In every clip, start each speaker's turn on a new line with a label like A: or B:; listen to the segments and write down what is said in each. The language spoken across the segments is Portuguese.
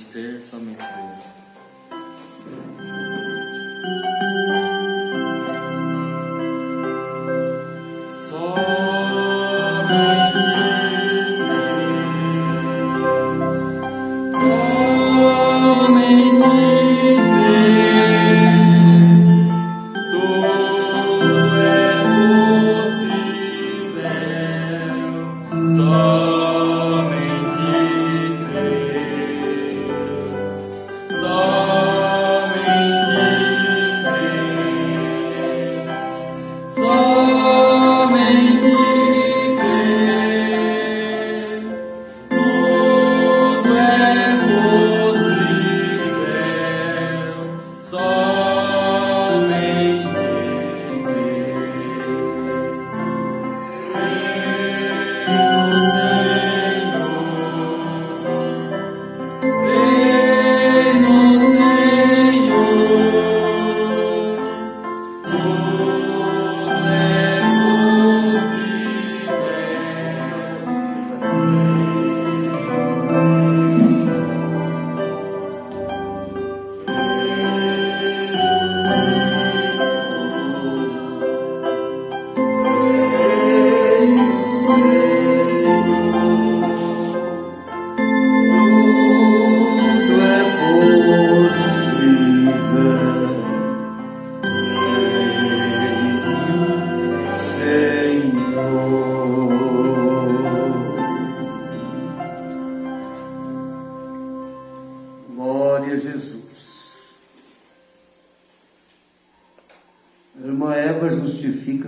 A: Crer, somente crer.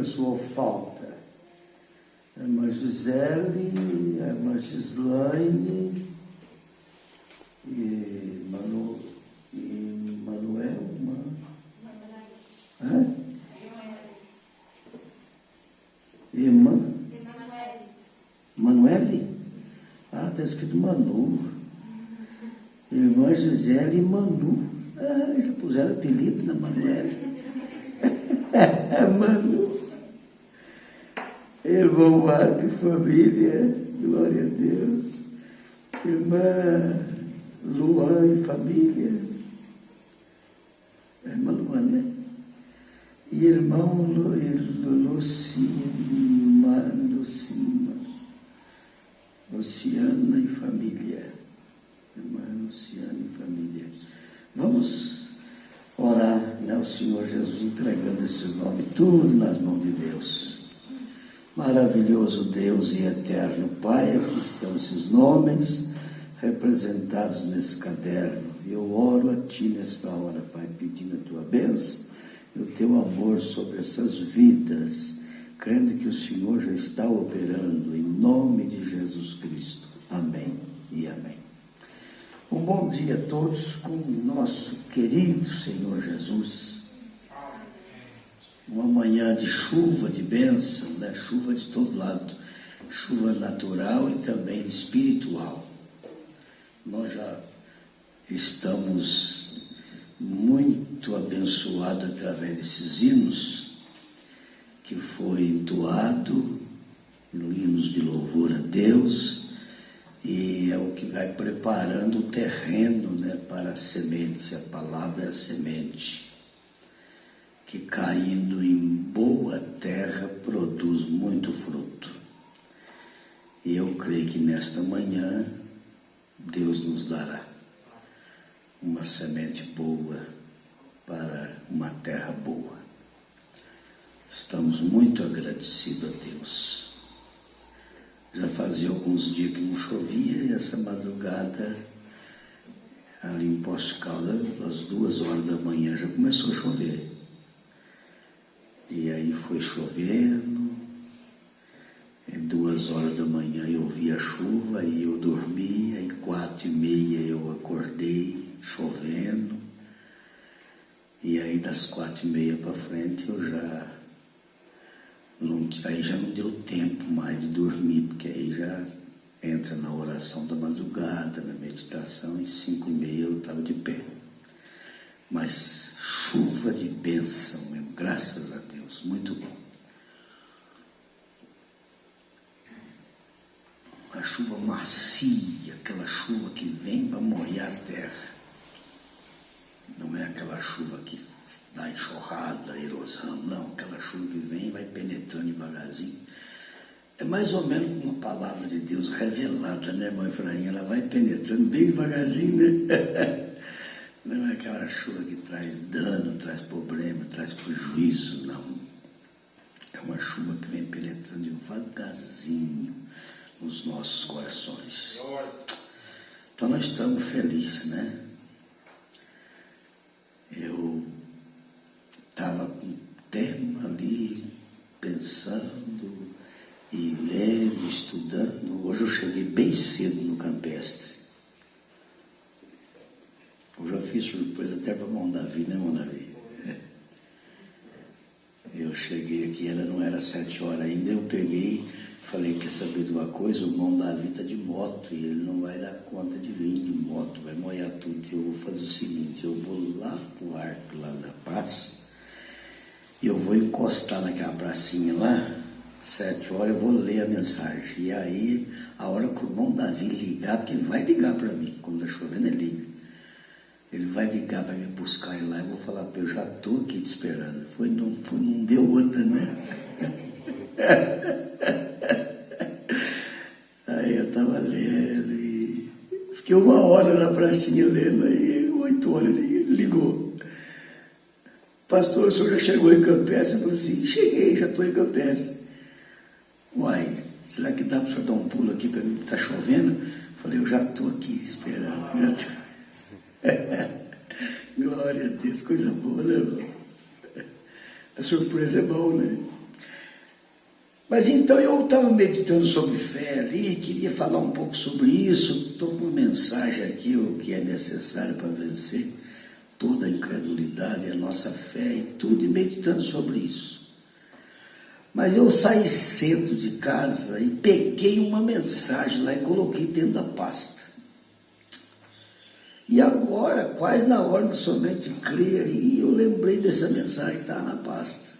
B: Sua falta. A irmã Gisele, a irmã Gislaine e Manuel, irmã Manuele? Ah, está escrito Manu. Irmã Gisele e Manu. Ah, já puseram apelido na Manuele. Manu. Irmão Marco e família, glória a Deus. Irmã Luan e família. Irmã Luan, né? E irmão Luciana e família. Irmã Luciana e família. Vamos orar, né, ao Senhor Jesus, entregando esses nomes, tudo nas mãos de Deus. Maravilhoso Deus e eterno Pai, aqui estão esses nomes representados nesse caderno. Eu oro a Ti nesta hora, Pai, pedindo a Tua bênção e o Teu amor sobre essas vidas, crendo que o Senhor já está operando, em nome de Jesus Cristo. Amém e amém. Um bom dia a todos com o nosso querido Senhor Jesus. Uma manhã de chuva, de bênção, né? Chuva de todo lado, chuva natural e também espiritual. Nós já estamos muito abençoados através desses hinos que foi entoado, hinos de louvor a Deus, e é o que vai preparando o terreno, né, para a semente. A palavra é a semente, que caindo em boa terra produz muito fruto. E eu creio que nesta manhã Deus nos dará uma semente boa para uma terra boa. Estamos muito agradecidos a Deus. Já fazia alguns dias que não chovia e essa madrugada, ali em Poços de Caldas, às 2 horas da manhã já começou a chover. E aí foi chovendo, em 2 horas da manhã eu vi a chuva, aí eu dormi, aí 4h30 eu acordei, chovendo, e aí das 4h30 para frente eu aí já não deu tempo mais de dormir, porque aí já entra na oração da madrugada, na meditação, e 5h30 eu estava de pé. Mas chuva de bênção mesmo, graças a Deus, muito bom. Uma chuva macia, aquela chuva que vem para molhar a terra. aquela chuva que dá enxurrada, erosão, não, aquela chuva que vem e vai penetrando devagarzinho. É mais ou menos uma palavra de Deus revelada, né, irmão Efraim? Ela vai penetrando bem devagarzinho, né? Não é aquela chuva que traz dano, traz problema, traz prejuízo, não. É uma chuva que vem penetrando devagarzinho nos nossos corações. Então nós estamos felizes, né? Eu estava com o tema ali, pensando e lendo, estudando. Hoje eu cheguei bem cedo no campestre. Hoje eu fiz surpresa até para o irmão Davi, né, irmão Davi? Eu cheguei aqui, não era 7 horas ainda, eu peguei, falei, quer saber de uma coisa? O irmão Davi está de moto e ele não vai dar conta de vir de moto, vai molhar tudo. Eu vou fazer o seguinte, eu vou lá para o arco, lá da praça, e eu vou encostar naquela pracinha lá, 7 horas, eu vou ler a mensagem. E aí, a hora que o irmão Davi ligar, porque ele vai ligar para mim, quando está chovendo ele liga. Ele vai ligar para me buscar e lá, eu vou falar para ele, eu já estou aqui te esperando. Não deu outra, né? Aí eu estava lendo e fiquei 1 hora na pracinha lendo, aí 8 horas ele ligou. Pastor, o senhor já chegou em Campestre? Eu falei assim, cheguei, já estou em Campestre. Uai, será que dá para o senhor dar um pulo aqui para mim? Está chovendo? Eu falei, eu já estou aqui esperando, já estou. Glória a Deus, coisa boa, né, irmão? A surpresa é bom, né? Mas então eu estava meditando sobre fé ali, queria falar um pouco sobre isso. Estou com uma mensagem aqui, o que é necessário para vencer toda a incredulidade, a nossa fé e tudo, e meditando sobre isso. Mas eu saí cedo de casa e peguei uma mensagem lá e coloquei dentro da pasta. E agora, quase na hora que somente crê aí, eu lembrei dessa mensagem que estava na pasta,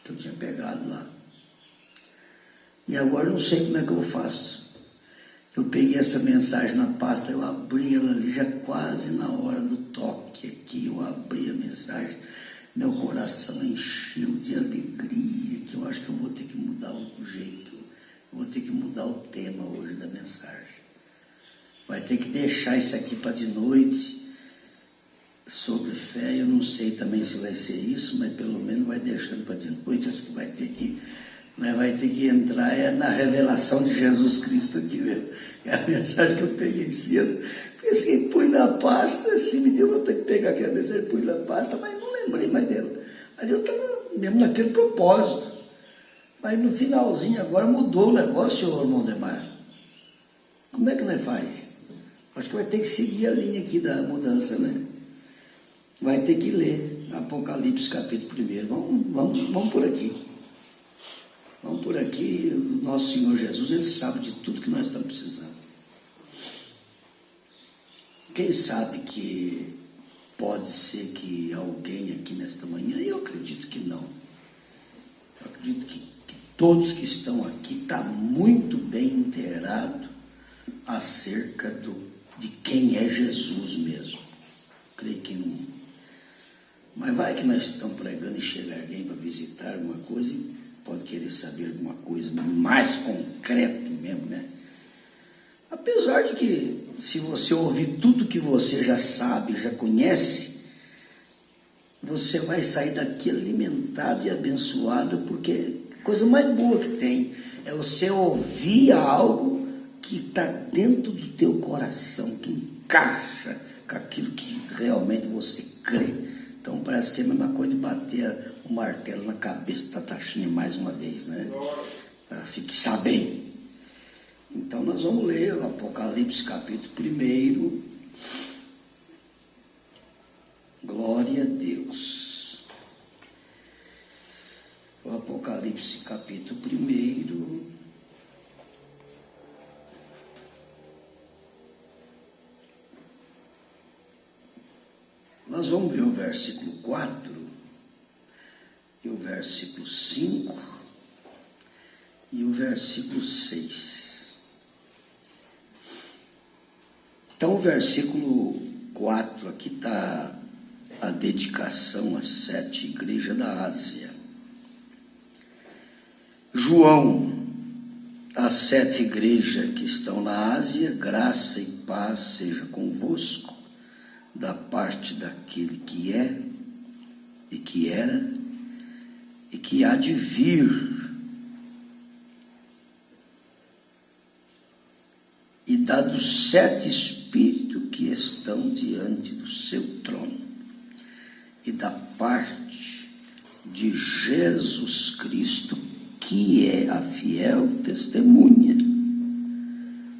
B: que eu tinha pegado lá. E agora eu não sei como é que eu faço. Eu peguei essa mensagem na pasta, eu abri ela ali, já quase na hora do toque aqui, eu abri a mensagem, meu coração encheu de alegria, que eu acho que eu vou ter que mudar o jeito, eu vou ter que mudar o tema hoje da mensagem. Vai ter que deixar isso aqui para de noite, sobre fé. Eu não sei também se vai ser isso, mas pelo menos vai deixando para de noite. Acho que vai ter que entrar na revelação de Jesus Cristo aqui mesmo. É a mensagem que eu peguei cedo. Pensei, pus na pasta, assim, me deu, vou ter que pegar aquela mensagem, pus na pasta, mas não lembrei mais dela. Ali eu estava mesmo naquele propósito. Mas no finalzinho agora mudou o negócio, irmão Demar. Como é que nós faz? Acho que vai ter que seguir a linha aqui da mudança, né? Vai ter que ler Apocalipse capítulo 1. Vamos por aqui. Vamos por aqui. O nosso Senhor Jesus, Ele sabe de tudo que nós estamos precisando. Quem sabe que pode ser que alguém aqui nesta manhã, eu acredito que não. Eu acredito que todos que estão aqui estão muito bem inteirados acerca de quem é Jesus mesmo. Creio que não. Mas vai que nós estamos pregando e chega alguém para visitar alguma coisa e pode querer saber alguma coisa mais concreto mesmo, né? Apesar de que, se você ouvir tudo que você já sabe, já conhece, você vai sair daqui alimentado e abençoado, porque a coisa mais boa que tem é você ouvir algo que está dentro do teu coração, que encaixa com aquilo que realmente você crê. Então parece que é a mesma coisa de bater o martelo na cabeça da taxinha mais uma vez, né? Fique sabendo. Então nós vamos ler o Apocalipse capítulo 1. Glória a Deus. O Apocalipse capítulo 1. Nós vamos ver o versículo 4 e o versículo 5 e o versículo 6. Então o versículo 4 aqui está a dedicação às 7 igrejas da Ásia. João, as 7 igrejas que estão na Ásia, graça e paz seja convosco, da parte daquele que é, e que era, e que há de vir, e da dos 7 espíritos que estão diante do seu trono, e da parte de Jesus Cristo, que é a fiel testemunha,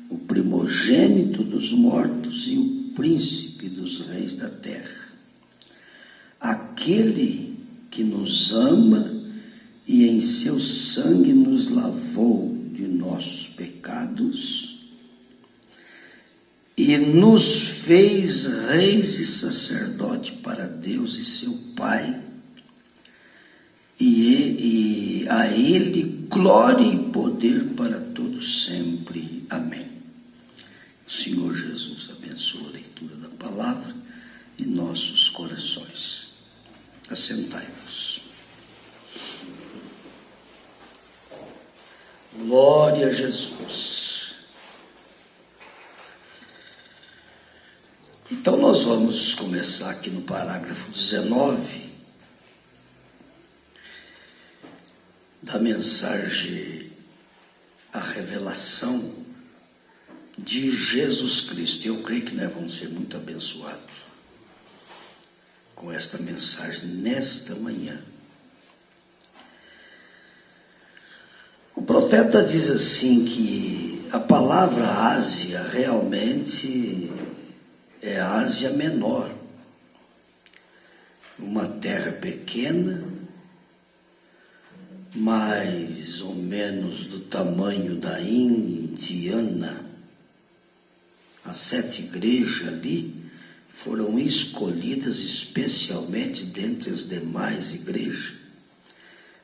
B: o primogênito dos mortos e o príncipe dos reis da terra, aquele que nos ama e em seu sangue nos lavou de nossos pecados e nos fez reis e sacerdote para Deus e seu Pai, e a Ele glória e poder para todos sempre. Amém. O Senhor Jesus abençoe a leitura da palavra em nossos corações. Assentai-vos. Glória a Jesus. Então nós vamos começar aqui no parágrafo 19 da mensagem, a revelação de Jesus Cristo. Eu creio que nós vamos ser muito abençoados com esta mensagem nesta manhã. O profeta diz assim que a palavra Ásia realmente é a Ásia Menor, uma terra pequena, mais ou menos do tamanho da Indiana. As 7 igrejas ali foram escolhidas especialmente dentre as demais igrejas,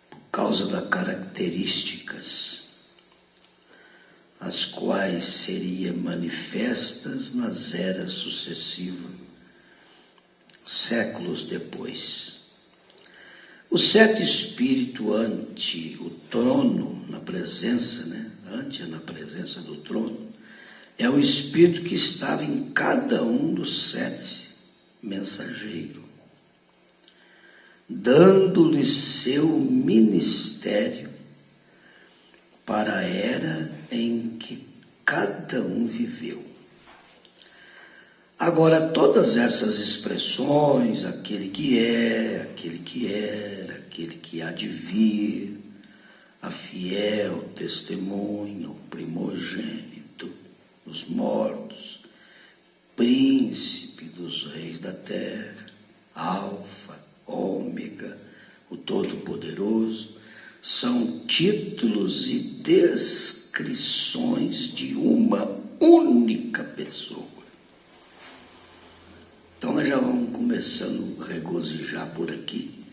B: por causa das características, as quais seriam manifestas nas eras sucessivas, séculos depois. Os 7 espíritos ante o trono, na presença, na presença do trono, é o espírito que estava em cada um dos 7 mensageiros, dando-lhes seu ministério para a era em que cada um viveu. Agora, todas essas expressões, aquele que é, aquele que era, aquele que há de vir, a fiel testemunha, o primogênito dos mortos, príncipe dos reis da terra, Alfa, Ômega, o Todo-Poderoso, são títulos e descrições de uma única pessoa. Então nós já vamos começando a regozijar por aqui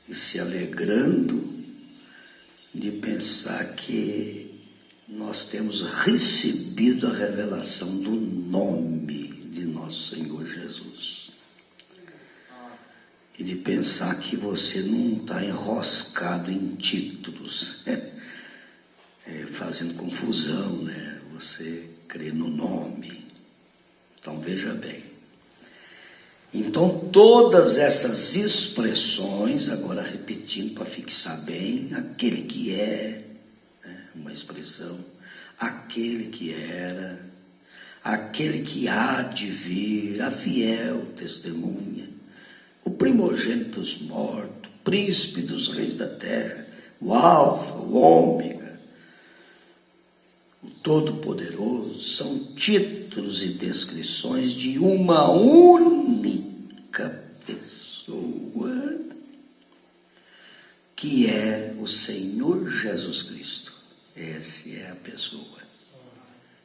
B: e se alegrando de pensar que nós temos recebido a revelação do nome de nosso Senhor Jesus. E de pensar que você não está enroscado em títulos, fazendo confusão, Você crê no nome. Então veja bem. Então todas essas expressões, agora repetindo para fixar bem, aquele que é, uma expressão, aquele que era, aquele que há de vir, a fiel testemunha, o primogênito dos mortos, príncipe dos reis da terra, o Alfa, o Ômega, o Todo-Poderoso, são títulos e descrições de uma única pessoa, que é o Senhor Jesus Cristo. Essa é a pessoa.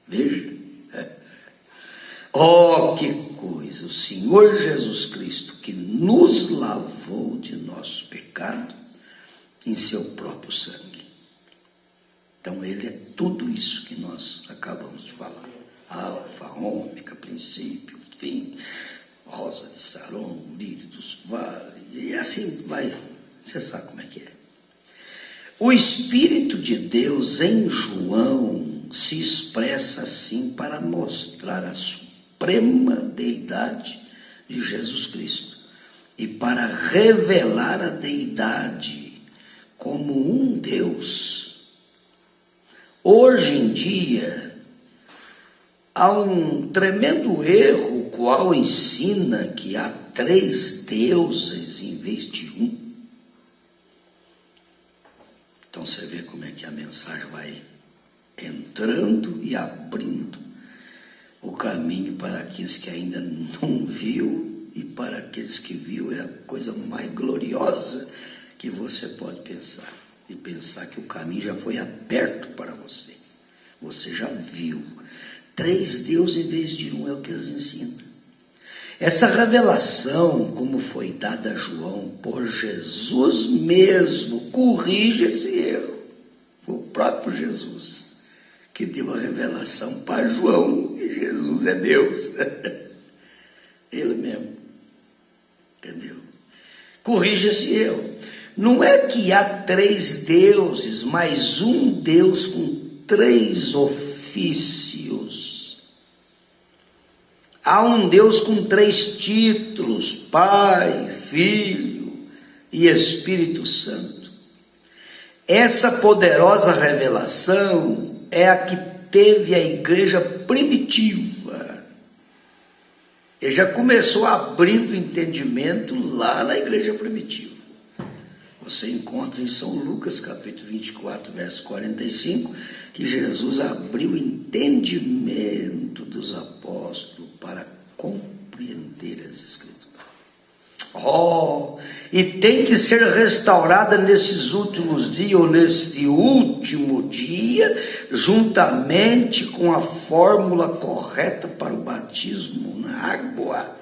B: Veja. Oh, que coisa! O Senhor Jesus Cristo, que nos lavou de nosso pecado em seu próprio sangue. Então ele é tudo isso que nós acabamos de falar. Alfa, Ômega, princípio, fim, rosa de Saron, o lírio dos vales, e assim vai, você sabe como é que é. O Espírito de Deus em João se expressa assim para mostrar a suprema deidade de Jesus Cristo e para revelar a deidade como um Deus. Hoje em dia, há um tremendo erro, o qual ensina que há 3 deuses em vez de um. Então você vê como é que a mensagem vai entrando e abrindo o caminho para aqueles que ainda não viu, e para aqueles que viu é a coisa mais gloriosa que você pode pensar. E pensar que o caminho já foi aberto para você. Você já viu. 3 deuses em vez de um é o que eles ensinam. Essa revelação, como foi dada a João por Jesus mesmo, corrige esse erro. Foi o próprio Jesus que deu a revelação para João, e Jesus é Deus. Ele mesmo. Entendeu? Corrige esse erro. Não é que há 3 deuses, mas um Deus com 3 ofícios. Há um Deus com 3 títulos: Pai, Filho e Espírito Santo. Essa poderosa revelação é a que teve a igreja primitiva. Ele já começou abrindo o entendimento lá na igreja primitiva. Você encontra em São Lucas, capítulo 24, verso 45, que Jesus abriu o entendimento dos apóstolos para compreender as Escrituras. E tem que ser restaurada nesses últimos dias, ou nesse último dia, juntamente com a fórmula correta para o batismo na água.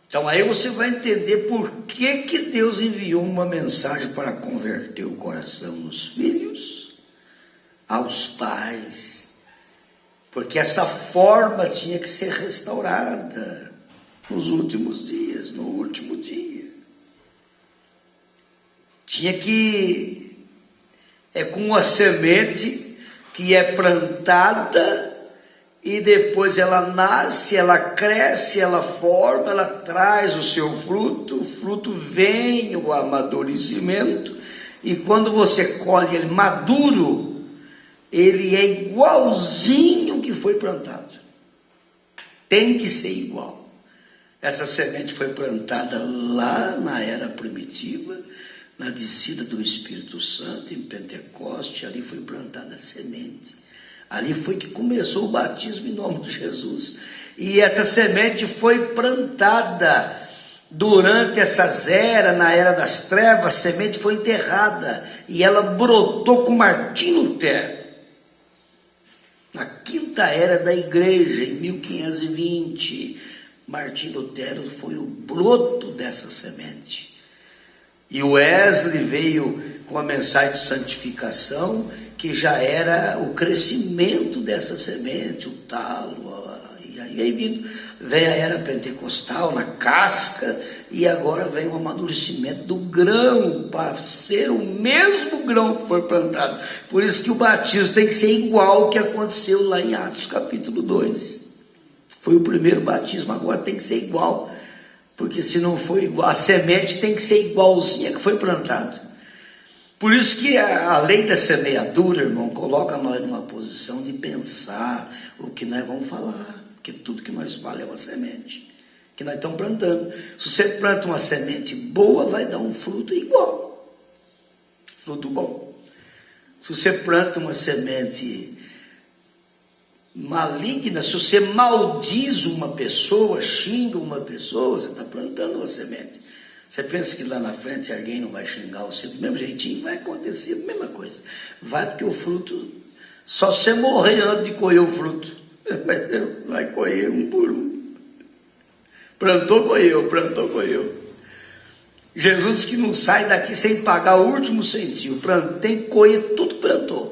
B: Então aí você vai entender por que Deus enviou uma mensagem para converter o coração dos filhos aos pais. Porque essa forma tinha que ser restaurada nos últimos dias, no último dia. Tinha que... É com uma semente que é plantada e depois ela nasce, ela cresce, ela forma, ela traz o seu fruto, o fruto vem o amadurecimento, e quando você colhe ele maduro, ele é igualzinho que foi plantado. Tem que ser igual. Essa semente foi plantada lá na era primitiva, na descida do Espírito Santo, em Pentecoste. Ali foi plantada a semente. Ali foi que começou o batismo em nome de Jesus. E essa semente foi plantada durante essas eras, na era das trevas. A semente foi enterrada e ela brotou com Martim Lutero. Na 5ª era da igreja, em 1520, Martim Lutero foi o broto dessa semente. E o Wesley veio com a mensagem de santificação, que já era o crescimento dessa semente, o talo. E aí vem a era pentecostal na casca, e agora vem o amadurecimento do grão, para ser o mesmo grão que foi plantado. Por isso que o batismo tem que ser igual ao que aconteceu lá em Atos capítulo 2. Foi o primeiro batismo, agora tem que ser igual. Porque se não for igual, a semente tem que ser igualzinha que foi plantado. Por isso que a lei da semeadura, irmão, coloca nós numa posição de pensar o que nós vamos falar. Porque tudo que nós falamos é uma semente que nós estamos plantando. Se você planta uma semente boa, vai dar um fruto igual. Fruto bom. Se você planta uma semente maligna, se você maldiz uma pessoa, xinga uma pessoa, você está plantando uma semente. Você pensa que lá na frente alguém não vai xingar você do mesmo jeitinho? Vai acontecer a mesma coisa. Vai, porque o fruto, só você morrer antes de colher o fruto. Vai colher um por um. Plantou, colheu. Jesus que não sai daqui sem pagar o último centavo. Tem que colher tudo que plantou.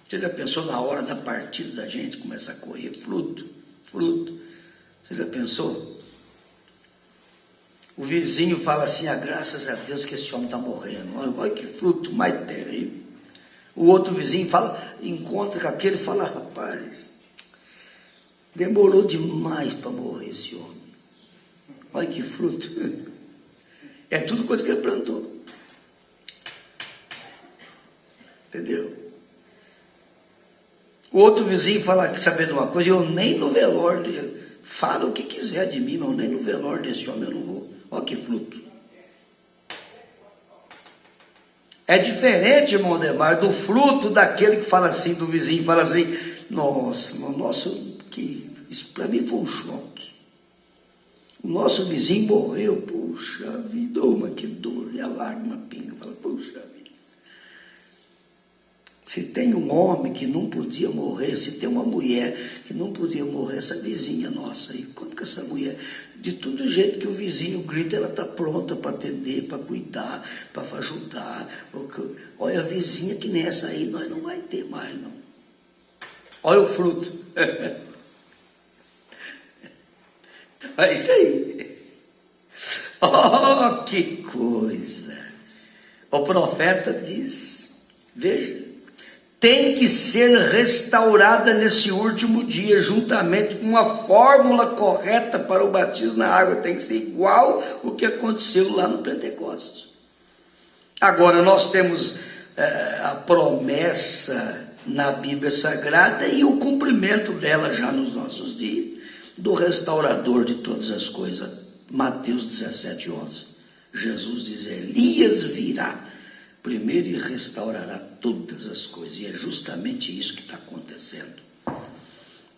B: Você já pensou na hora da partida da gente começar a colher fruto? Você já pensou? O vizinho fala assim: graças a Deus que esse homem está morrendo. Olha que fruto mais terrível. O outro vizinho encontra com aquele e fala: rapaz, demorou demais para morrer esse homem. Olha que fruto. É tudo coisa que ele plantou. Entendeu? O outro vizinho fala: que saber de uma coisa, eu nem no velório, fala o que quiser de mim, mas nem no velório desse homem eu não vou. Olha que fruto. É diferente, irmão Ademar, do fruto daquele que fala assim, do vizinho, fala assim: nossa, isso para mim foi um choque. O nosso vizinho morreu, puxa vida, que dor, e a lágrima pinga, fala: puxa vida. Se tem um homem que não podia morrer, se tem uma mulher que não podia morrer, essa vizinha nossa aí, quanto que essa mulher, de todo jeito que o vizinho grita, ela está pronta para atender, para cuidar, para ajudar. Olha, a vizinha que nessa aí nós não vai ter mais, não. Olha o fruto. Então é isso aí. Oh, que coisa. O profeta diz, veja, tem que ser restaurada nesse último dia, juntamente com uma fórmula correta para o batismo na água. Tem que ser igual o que aconteceu lá no Pentecostes. Agora, nós temos a promessa na Bíblia Sagrada e o cumprimento dela já nos nossos dias, do restaurador de todas as coisas. Mateus 17:11. Jesus diz: Elias virá primeiro e restaurará todas as coisas. E é justamente isso que está acontecendo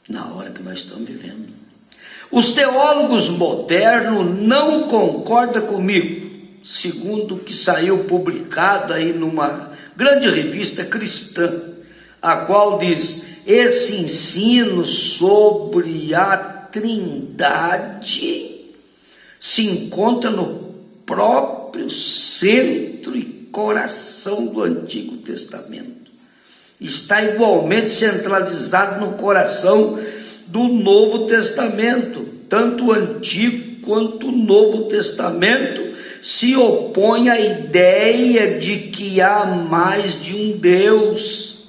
B: na hora que nós estamos vivendo. Os teólogos modernos não concordam comigo, segundo o que saiu publicado aí numa grande revista cristã, a qual diz: esse ensino sobre a Trindade se encontra no próprio centro e coração do Antigo Testamento. Está igualmente centralizado no coração do Novo Testamento. Tanto o Antigo quanto o Novo Testamento se opõem à ideia de que há mais de um Deus.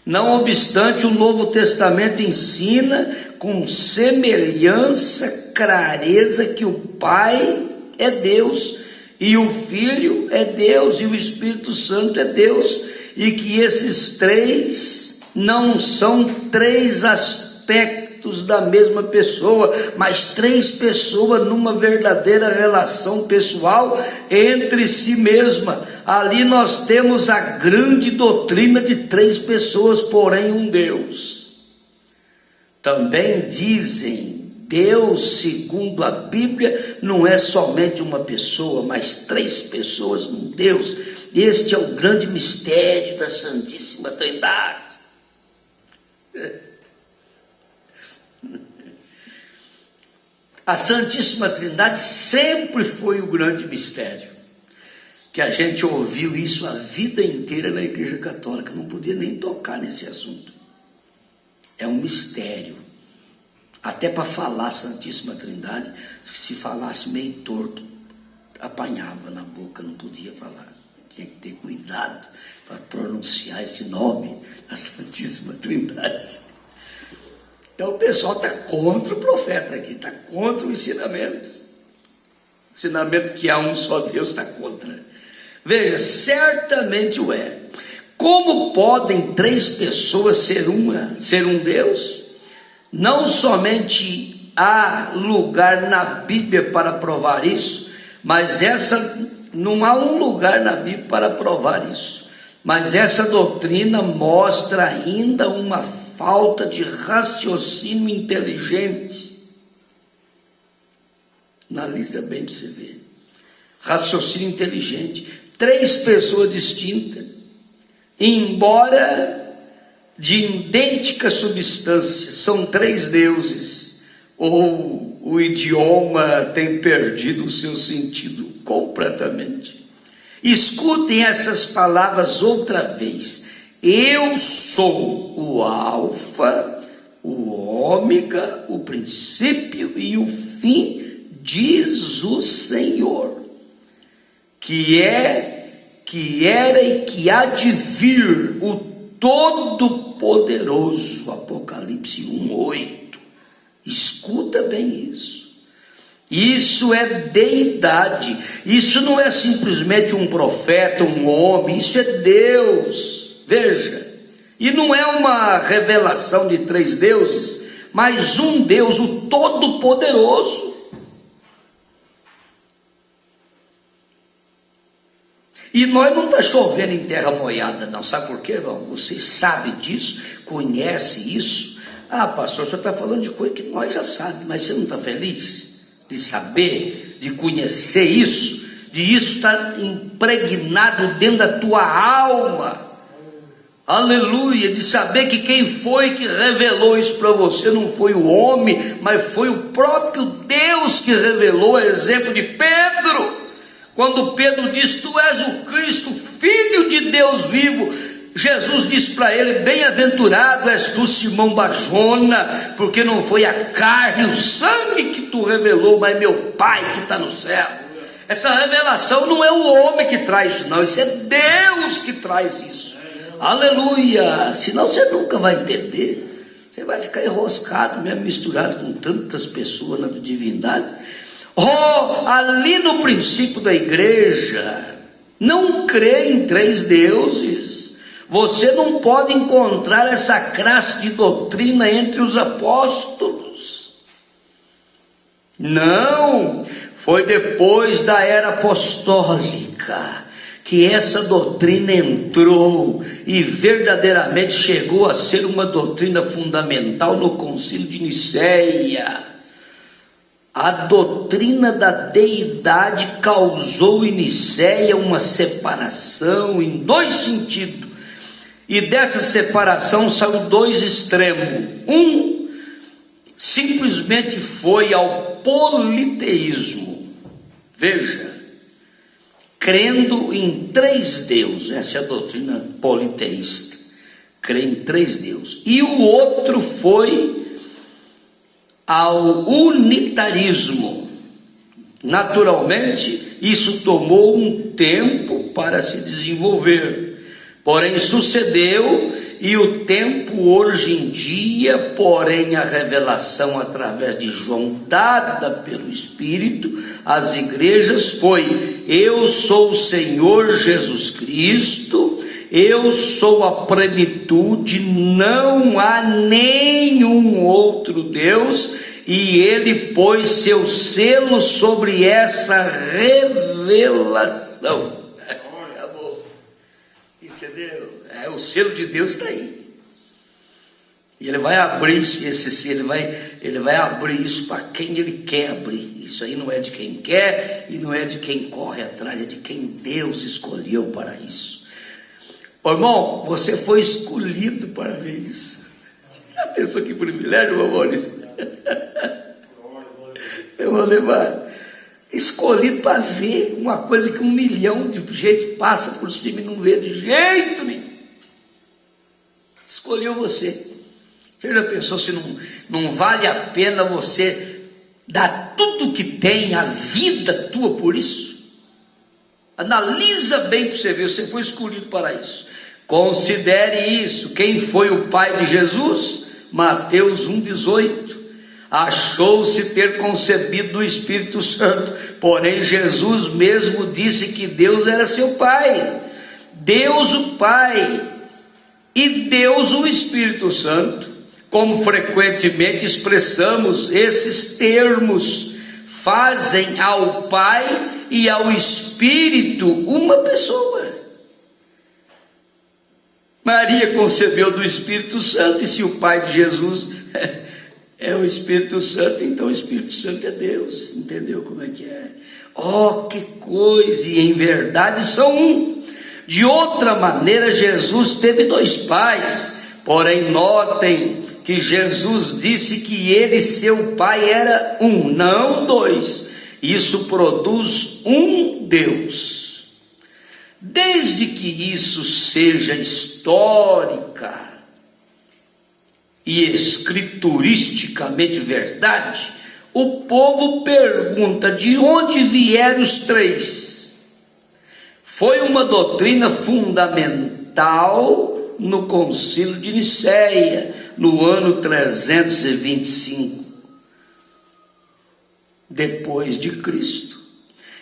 B: Não obstante, o Novo Testamento ensina com semelhança, clareza, que o Pai é Deus, e o Filho é Deus, e o Espírito Santo é Deus, e que esses três não são três aspectos da mesma pessoa, mas três pessoas numa verdadeira relação pessoal entre si mesma. Ali nós temos a grande doutrina de três pessoas, porém um Deus. Também dizem: Deus, segundo a Bíblia, não é somente uma pessoa, mas três pessoas num Deus. Este é o grande mistério da Santíssima Trindade. A Santíssima Trindade sempre foi o grande mistério, que a gente ouviu isso a vida inteira na Igreja Católica, não podia nem tocar nesse assunto. É um mistério. Até para falar Santíssima Trindade, se falasse meio torto, apanhava na boca, não podia falar. Tinha que ter cuidado para pronunciar esse nome, a Santíssima Trindade. Então o pessoal está contra o profeta aqui, está contra o ensinamento. O ensinamento que há um só Deus está contra. Veja, certamente o é. Como podem três pessoas ser um Deus? Não somente há lugar na Bíblia para provar isso, mas não há um lugar na Bíblia para provar isso. Mas essa doutrina mostra ainda uma falta de raciocínio inteligente. Analisa bem para você ver. Raciocínio inteligente. Três pessoas distintas, embora de idêntica substância, são três deuses, ou o idioma tem perdido o seu sentido completamente. Escutem essas palavras outra vez: eu sou o Alfa o ômega, o princípio e o fim, diz o Senhor, que era e que há de vir, o Todo-Poderoso. Apocalipse 1:8. Escuta bem isso. Isso é deidade. Isso não é simplesmente um profeta, um homem. Isso é Deus. Veja. E não é uma revelação de 3 deuses, mas um Deus, o Todo-Poderoso. E nós não está chovendo em terra molhada, não. Sabe por quê, irmão? Vocês sabem disso, conhecem isso. Ah, pastor, o senhor está falando de coisa que nós já sabemos, mas você não está feliz de saber, de conhecer isso, de isso estar impregnado dentro da tua alma? Aleluia, de saber que quem foi que revelou isso para você não foi o homem, mas foi o próprio Deus que revelou. Exemplo de Pedro, quando Pedro diz: tu és o Cristo, Filho de Deus vivo, Jesus disse para ele: bem-aventurado és tu, Simão Barjona, porque não foi a carne e o sangue que tu revelou, mas meu Pai que está no céu. Essa revelação não é o homem que traz isso, não, isso é Deus que traz isso. Aleluia. Senão você nunca vai entender, você vai ficar enroscado mesmo, misturado com tantas pessoas na divindade. Ali no princípio da igreja não crê em 3 deuses. Você não pode encontrar essa classe de doutrina entre os apóstolos. Não, foi depois da era apostólica que essa doutrina entrou e verdadeiramente chegou a ser uma doutrina fundamental no Concílio de Nicéia. A doutrina da deidade causou em Nicéia uma separação em 2 sentidos, e dessa separação saiu 2 extremos. Um simplesmente foi ao politeísmo, veja, crendo em 3 deuses. Essa é a doutrina politeísta, crê em 3 deuses. E o outro foi ao unitarismo. Naturalmente, isso tomou um tempo para se desenvolver, porém sucedeu, e o tempo hoje em dia, porém a revelação através de João dada pelo Espírito às igrejas foi: eu sou o Senhor Jesus Cristo, eu sou a plenitude, não há nenhum outro Deus, e ele pôs seu selo sobre essa revelação. Acabou. Entendeu? O selo de Deus está aí. E ele vai abrir esse selo, ele vai abrir isso para quem ele quer abrir. Isso aí não é de quem quer e não é de quem corre atrás, é de quem Deus escolheu para isso. Ô, irmão, você foi escolhido para ver isso. Já pensou que privilégio, meu Maurício? Eu vou levar. Escolhido para ver uma coisa que 1 milhão de gente passa por cima e não vê de jeito nenhum. Escolheu você. Você já pensou se não vale a pena você dar tudo que tem, a vida tua por isso? Analisa bem para você ver, você foi escolhido para isso. Considere isso. Quem foi o pai de Jesus? Mateus 1,18. Achou-se ter concebido do Espírito Santo, porém Jesus mesmo disse que Deus era seu pai. Deus o Pai e Deus o Espírito Santo, como frequentemente expressamos esses termos, fazem ao Pai e ao Espírito uma pessoa. Maria concebeu do Espírito Santo, e se o Pai de Jesus é o Espírito Santo, então o Espírito Santo é Deus. Entendeu como é que é? Oh, que coisa! E em verdade são um. De outra maneira, Jesus teve 2 pais, porém notem que Jesus disse que ele e seu pai era um, não 2. Isso produz um Deus. Desde que isso seja histórica, e escrituristicamente verdade, o povo pergunta: de onde vieram os três? Foi uma doutrina fundamental no Concílio de Nicéia, no ano 325 depois de Cristo.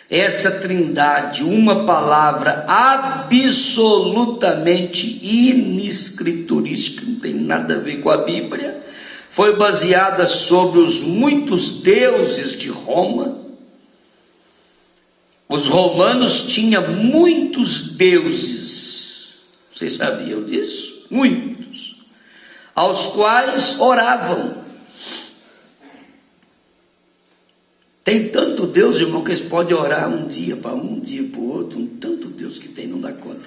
B: Essa trindade, uma palavra absolutamente inescriturística, não tem nada a ver com a Bíblia, foi baseada sobre os muitos deuses de Roma. Os romanos tinham muitos deuses, vocês sabiam disso? Muitos, aos quais oravam. Tem tanto Deus, irmão, que eles podem orar um dia para um, dia para o outro, tanto Deus que tem, não dá conta.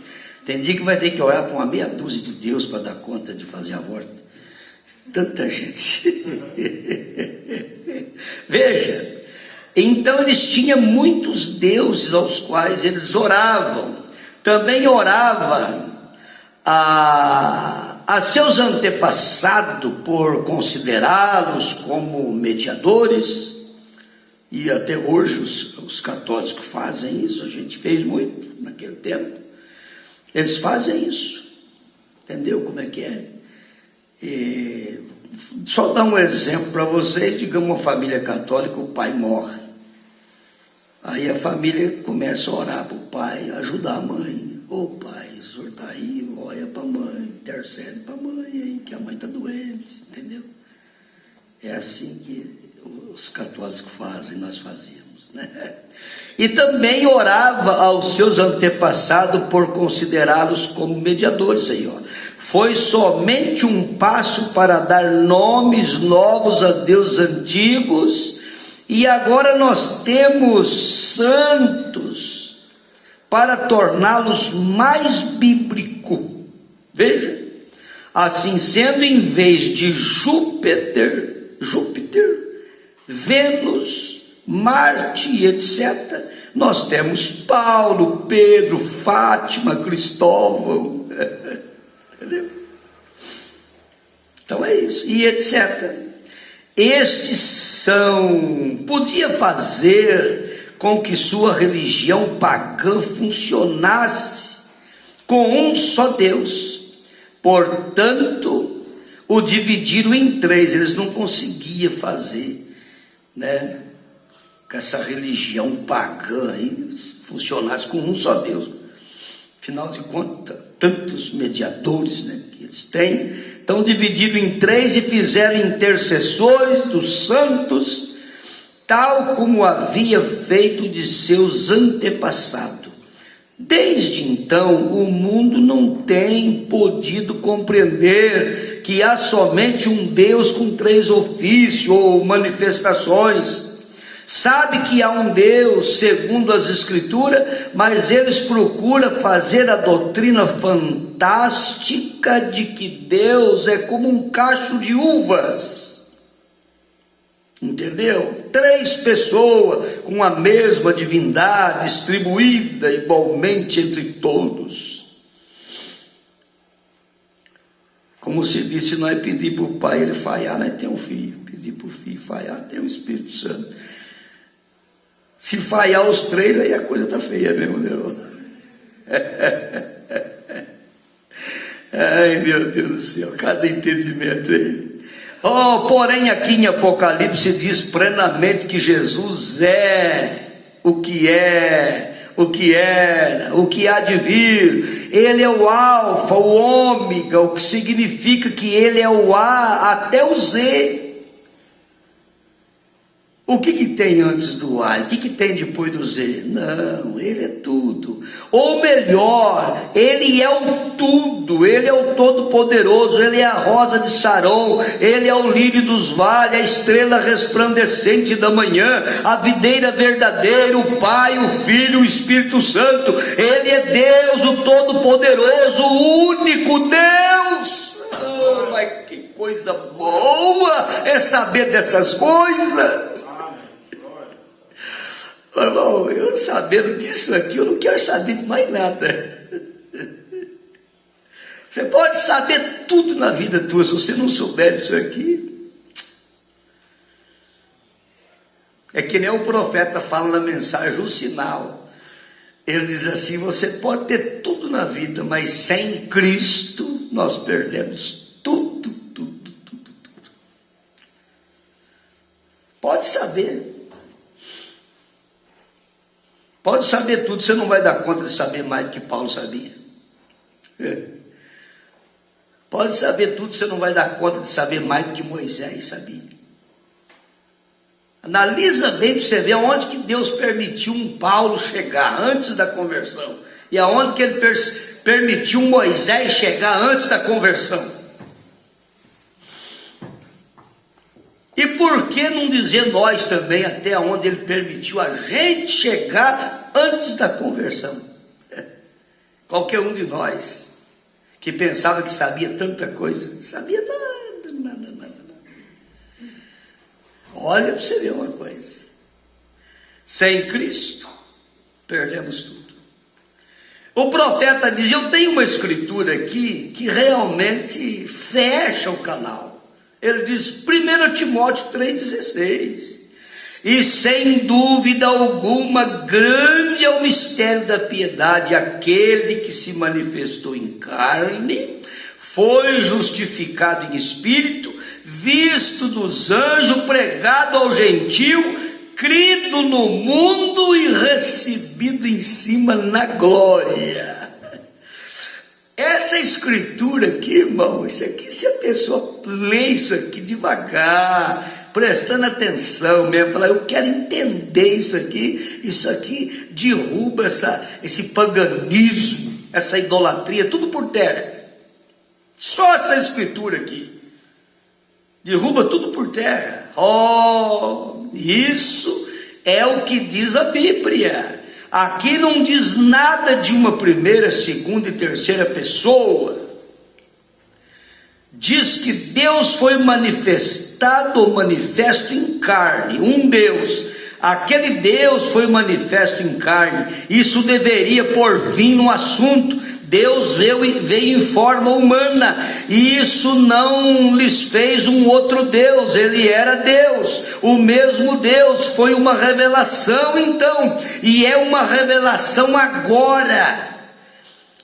B: Tem dia que vai ter que orar para uma meia dúzia de Deus para dar conta de fazer a horta. Tanta gente. Veja, então eles tinham muitos deuses aos quais eles oravam. Também orava a seus antepassados por considerá-los como mediadores. E até hoje os católicos fazem isso, a gente fez muito naquele tempo. Eles fazem isso, entendeu como é que é? Só dar um exemplo para vocês, digamos uma família católica, o pai morre. Aí a família começa a orar para o pai, ajudar a mãe. Ô pai, o senhor está aí, olha para a mãe, intercede para a mãe, aí, que a mãe está doente, entendeu? É assim que os católicos fazem, nós fazíamos, né? E também orava aos seus antepassados por considerá-los como mediadores. Aí, ó. Foi somente um passo para dar nomes novos a deuses antigos, e agora nós temos santos para torná-los mais bíblico. Veja, assim sendo, em vez de Júpiter, Vênus, Marte, etc., nós temos Paulo, Pedro, Fátima, Cristóvão, entendeu? Então é isso, e etc. Estes podia fazer com que sua religião pagã funcionasse com um só Deus. Portanto, o dividiram em três. Eles não conseguiam fazer, né, que essa religião pagã aí funcionasse com um só Deus. Afinal de contas, tantos mediadores, né, que eles têm, estão divididos em três e fizeram intercessores dos santos, tal como havia feito de seus antepassados. Desde então, o mundo não tem podido compreender que há somente um Deus com três ofícios ou manifestações. Sabe que há um Deus segundo as Escrituras, mas eles procuram fazer a doutrina fantástica de que Deus é como um cacho de uvas. Entendeu? Três pessoas com a mesma divindade, distribuída igualmente entre todos. Como se disse, não é pedir para o pai ele falhar, né? Tem um filho. Pedir para o filho falhar, tem o Espírito Santo. Se falhar os três, aí a coisa está feia mesmo, né? Ai, meu Deus do céu, cada entendimento aí. Oh, porém aqui em Apocalipse diz plenamente que Jesus é o que é, o que era, o que há de vir. Ele é o alfa, o ômega, o que significa que ele é o A até o Z. O que tem antes do A? O que tem depois do Z? Não, ele é tudo. Ou melhor, ele é o tudo. Ele é o Todo-Poderoso. Ele é a rosa de Saron. Ele é o lírio dos vales, a estrela resplandecente da manhã, a videira verdadeira, o Pai, o Filho, o Espírito Santo. Ele é Deus, o Todo-Poderoso, o único Deus. Oh, mas que coisa boa é saber dessas coisas. Irmão, eu sabendo disso aqui, eu não quero saber de mais nada. Você pode saber tudo na vida tua, se você não souber isso aqui. É que nem o profeta fala na mensagem, o sinal. Ele diz assim: você pode ter tudo na vida, mas sem Cristo nós perdemos tudo, tudo, tudo, tudo. Pode saber. Pode saber tudo, você não vai dar conta de saber mais do que Paulo sabia. Pode saber tudo, você não vai dar conta de saber mais do que Moisés sabia. Analisa bem para você ver aonde que Deus permitiu um Paulo chegar antes da conversão e aonde que ele permitiu um Moisés chegar antes da conversão. E por que não dizer nós também até onde ele permitiu a gente chegar antes da conversão? Qualquer um de nós que pensava que sabia tanta coisa, sabia nada. Olha para você ver uma coisa: sem Cristo perdemos tudo. O profeta diz, eu tenho uma escritura aqui que realmente fecha o canal. Ele diz, 1 Timóteo 3,16, e sem dúvida alguma grande é o mistério da piedade, aquele que se manifestou em carne, foi justificado em espírito, visto dos anjos, pregado ao gentio, crido no mundo e recebido em cima na glória. Essa escritura aqui, irmão, isso aqui, se a pessoa lê isso aqui devagar, prestando atenção mesmo, falar, eu quero entender isso aqui derruba esse paganismo, essa idolatria, tudo por terra. Só essa escritura aqui derruba tudo por terra. Oh, isso é o que diz a Bíblia. Aqui não diz nada de uma primeira, segunda e terceira pessoa. Diz que Deus foi manifestado ou manifesto em carne, um Deus. Aquele Deus foi manifesto em carne. Isso deveria pôr fim no assunto. Deus veio em forma humana, e isso não lhes fez um outro Deus, ele era Deus, o mesmo Deus. Foi uma revelação então, e é uma revelação agora.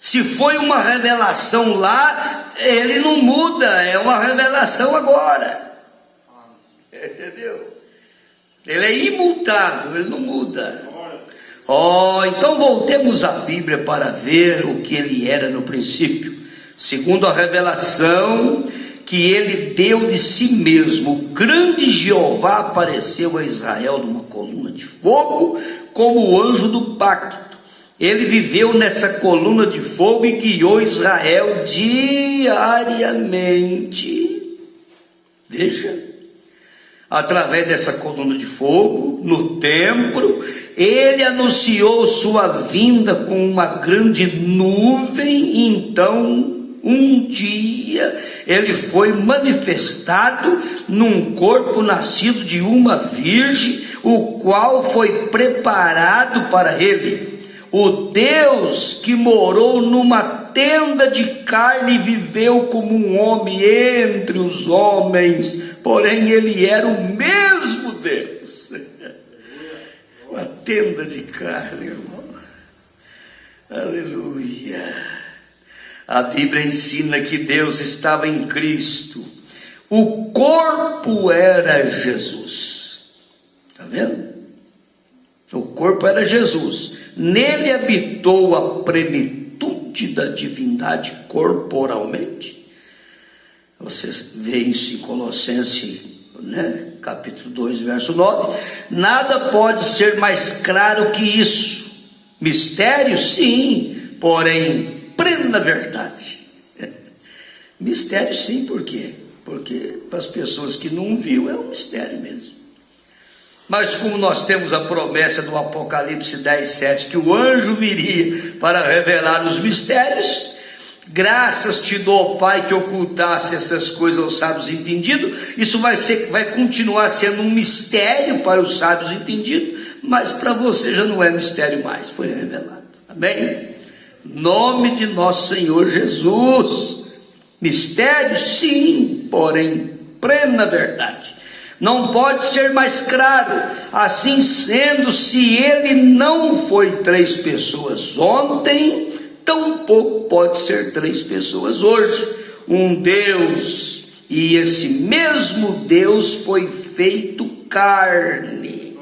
B: Se foi uma revelação lá, ele não muda, é uma revelação agora, entendeu? Ele é imutável, ele não muda. Então voltemos à Bíblia para ver o que ele era no princípio. Segundo a revelação que ele deu de si mesmo, o grande Jeová apareceu a Israel numa coluna de fogo, como o anjo do pacto. Ele viveu nessa coluna de fogo e guiou Israel diariamente. Veja, através dessa coluna de fogo, no templo, ele anunciou sua vinda com uma grande nuvem, e então, um dia, ele foi manifestado num corpo nascido de uma virgem, o qual foi preparado para ele. O Deus que morou numa tenda de carne e viveu como um homem entre os homens, porém ele era o mesmo Deus. Uma tenda de carne, irmão. Aleluia. A Bíblia ensina que Deus estava em Cristo. O corpo era Jesus. Está vendo? O corpo era Jesus. Nele habitou a plenitude da divindade corporalmente. Você vê isso em Colossenses, capítulo 2, verso 9. Nada pode ser mais claro que isso. Mistério, sim, porém plena verdade. Mistério, sim, por quê? Porque para as pessoas que não viu é um mistério mesmo. Mas como nós temos a promessa do Apocalipse 10:7, que o anjo viria para revelar os mistérios, graças te dou, Pai, que ocultasse essas coisas aos sábios entendidos. Isso vai continuar sendo um mistério para os sábios entendidos, mas para você já não é mistério mais, foi revelado. Amém? Em nome de nosso Senhor Jesus. Mistério, sim, porém plena verdade. Não pode ser mais claro. Assim sendo, se ele não foi 3 pessoas ontem, tampouco pode ser 3 pessoas hoje. Um Deus, e esse mesmo Deus foi feito carne.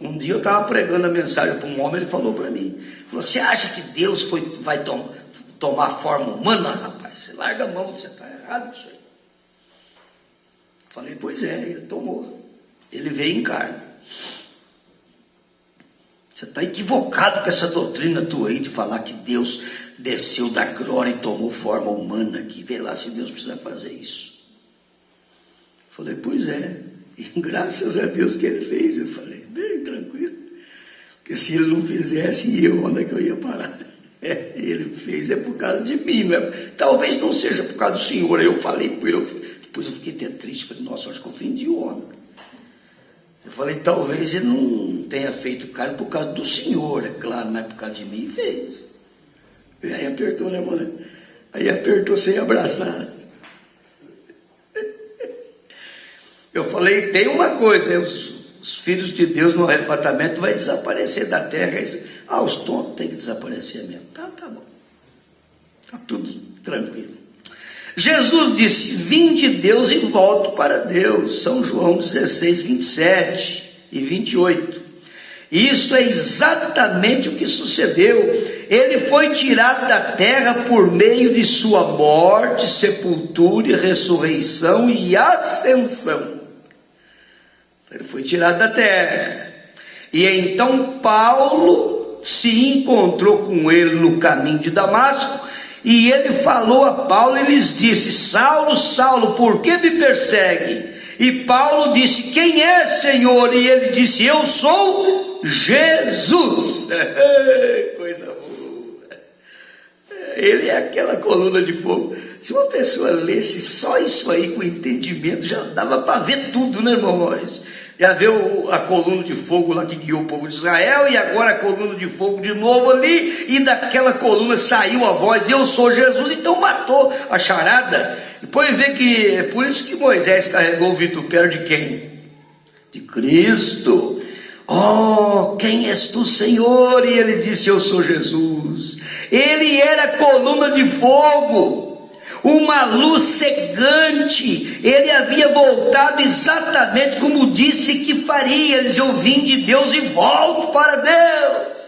B: Um dia eu estava pregando a mensagem para um homem, ele falou para mim, falou: você acha que Deus vai tomar forma humana, rapaz? Você larga a mão, você está errado com isso aí. Falei: pois é, ele tomou, ele veio em carne. Você está equivocado com essa doutrina tua aí de falar que Deus desceu da glória e tomou forma humana aqui. Vê lá se Deus precisa fazer isso. Falei: pois é, e graças a Deus que ele fez. Eu falei: bem tranquilo, porque se ele não fizesse, onde é que eu ia parar? Ele fez por causa de mim, não é? Talvez não seja por causa do Senhor. Eu falei por ele, depois eu fiquei até triste, falei: nossa, acho que eu ofendi o homem. Eu falei: talvez ele não tenha feito carne por causa do Senhor, é claro, não é por causa de mim, fez. E aí apertou, né, mano? Aí apertou sem abraçar. Eu falei: tem uma coisa, os filhos de Deus no arrebatamento vai desaparecer da terra. Os tontos têm que desaparecer mesmo. Tá bom. Tá tudo tranquilo. Jesus disse: vim de Deus e volto para Deus. São João 16, 27 e 28. Isso é exatamente o que sucedeu. Ele foi tirado da terra por meio de sua morte, sepultura, ressurreição e ascensão. Ele foi tirado da terra. E então Paulo se encontrou com ele no caminho de Damasco, e ele falou a Paulo e lhes disse: Saulo, Saulo, por que me persegue? E Paulo disse: quem é, Senhor? E ele disse: eu sou Jesus. Coisa boa. Ele é aquela coluna de fogo. Se uma pessoa lesse só isso aí com entendimento, já dava para ver tudo, né, irmão Maurício? Já viu a coluna de fogo lá que guiou o povo de Israel, e agora a coluna de fogo de novo ali, e daquela coluna saiu a voz: eu sou Jesus. Então matou a charada. Depois vê que é por isso que Moisés carregou o vitupério de quem? De Cristo. Oh, quem és tu, Senhor? E ele disse: eu sou Jesus. Ele era coluna de fogo, uma luz cegante. Ele havia voltado exatamente como disse que faria. Ele disse: eu vim de Deus e volto para Deus.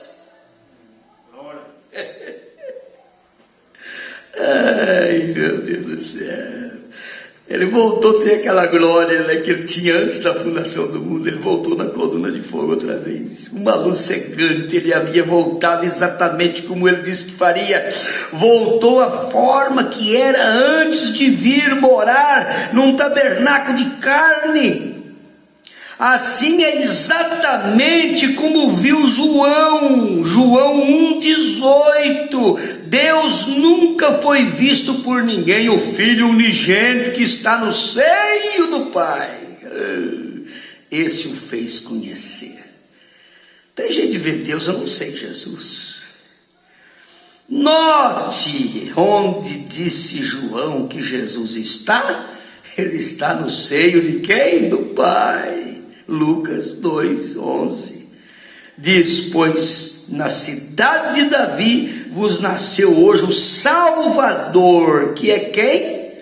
B: Ai, meu Deus do céu. Ele voltou a ter aquela glória, né, que ele tinha antes da fundação do mundo. Ele voltou na coluna de fogo outra vez, uma luz cegante. Ele havia voltado exatamente como ele disse que faria. Voltou à forma que era antes de vir morar num tabernáculo de carne. Assim é exatamente como viu João 1,18. Deus nunca foi visto por ninguém, o Filho unigênito que está no seio do Pai. Esse o fez conhecer. Tem jeito de ver Deus, eu não sei Jesus. Note onde disse João que Jesus está. Ele está no seio de quem? Do Pai. Lucas 2:11 diz: pois na cidade de Davi vos nasceu hoje o Salvador, que é quem?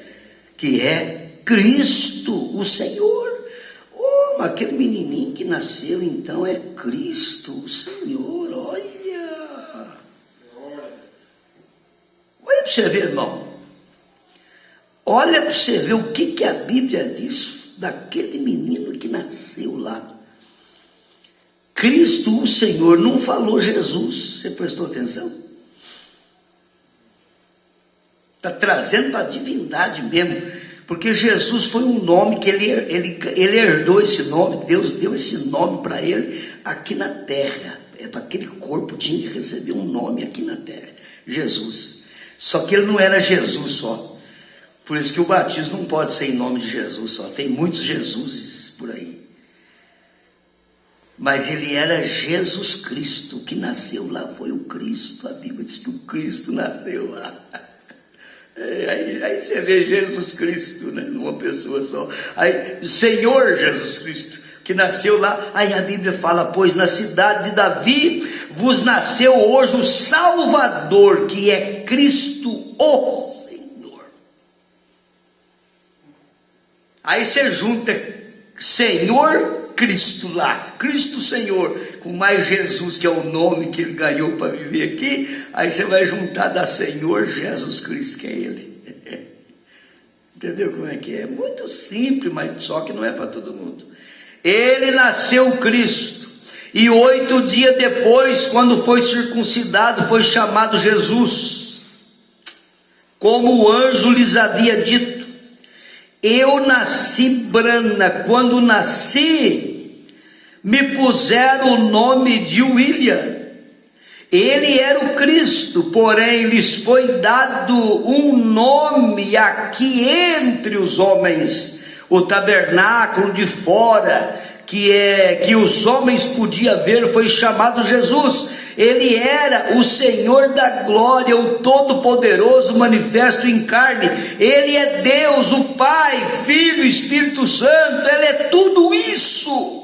B: Que é Cristo, o Senhor. Mas aquele menininho que nasceu então é Cristo, o Senhor. Olha para você ver, irmão. Olha para você ver o que a Bíblia diz daquele menino que nasceu lá. Cristo, o Senhor, não falou Jesus. Você prestou atenção? Está trazendo para a divindade mesmo, porque Jesus foi um nome que ele herdou esse nome. Deus deu esse nome para ele aqui na terra. Para aquele corpo tinha que receber um nome aqui na terra, Jesus. Só que ele não era Jesus só. Por isso que o batismo não pode ser em nome de Jesus só. Tem muitos Jesuses por aí. Mas ele era Jesus Cristo. O que nasceu lá foi o Cristo. A Bíblia diz que o Cristo nasceu lá. Aí você vê Jesus Cristo, né, numa pessoa só. Aí, Senhor Jesus Cristo, que nasceu lá. Aí a Bíblia fala: pois na cidade de Davi vos nasceu hoje o Salvador, que é Cristo o Senhor. Aí você junta Senhor Cristo lá, Cristo Senhor, com mais Jesus, que é o nome que ele ganhou para viver aqui. Aí você vai juntar da Senhor Jesus Cristo, que é ele. Entendeu como é que é? Muito simples, mas só que não é para todo mundo. Ele nasceu Cristo, e 8 dias depois, quando foi circuncidado, foi chamado Jesus, como o anjo lhes havia dito: eu nasci brana, quando nasci, me puseram o nome de William. Ele era o Cristo, porém lhes foi dado um nome aqui entre os homens, o tabernáculo de fora, que os homens podiam ver, foi chamado Jesus. Ele era o Senhor da glória, o Todo-Poderoso manifesto em carne. Ele é Deus, o Pai, Filho, Espírito Santo. Ele é tudo isso.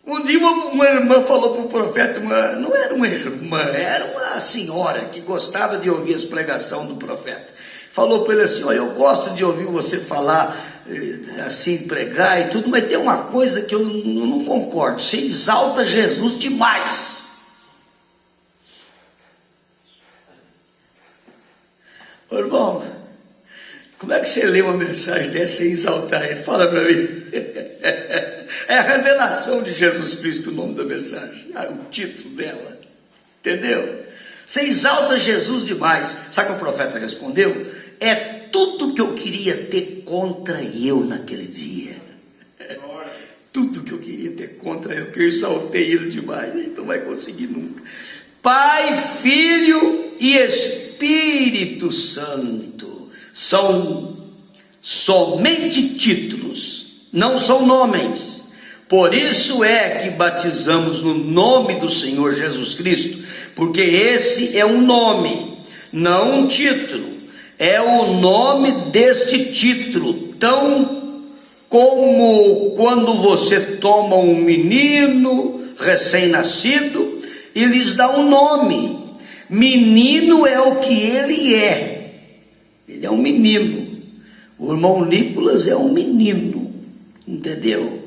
B: Um dia uma irmã falou para o profeta, não era uma irmã, era uma senhora que gostava de ouvir as pregações do profeta. Falou para ele assim: olha, eu gosto de ouvir você falar assim, pregar e tudo, mas tem uma coisa que eu não concordo: você exalta Jesus demais. Ô, irmão, como é que você lê uma mensagem dessa e exaltar ele? Fala para mim. É a revelação de Jesus Cristo o nome da mensagem, o título dela, entendeu? Você exalta Jesus demais. Sabe o que o profeta respondeu? É tudo que eu queria ter contra eu naquele dia. Tudo que eu queria ter contra eu, que eu exaltei ele demais. Ele não vai conseguir nunca. Pai, Filho e Espírito Santo são somente títulos, não são nomes. Por isso é que batizamos no nome do Senhor Jesus Cristo, porque esse é um nome, não um título. É o nome deste título, tão como quando você toma um menino recém-nascido e lhes dá um nome. Menino é o que ele é. Ele é um menino. O irmão Nicolas é um menino, entendeu?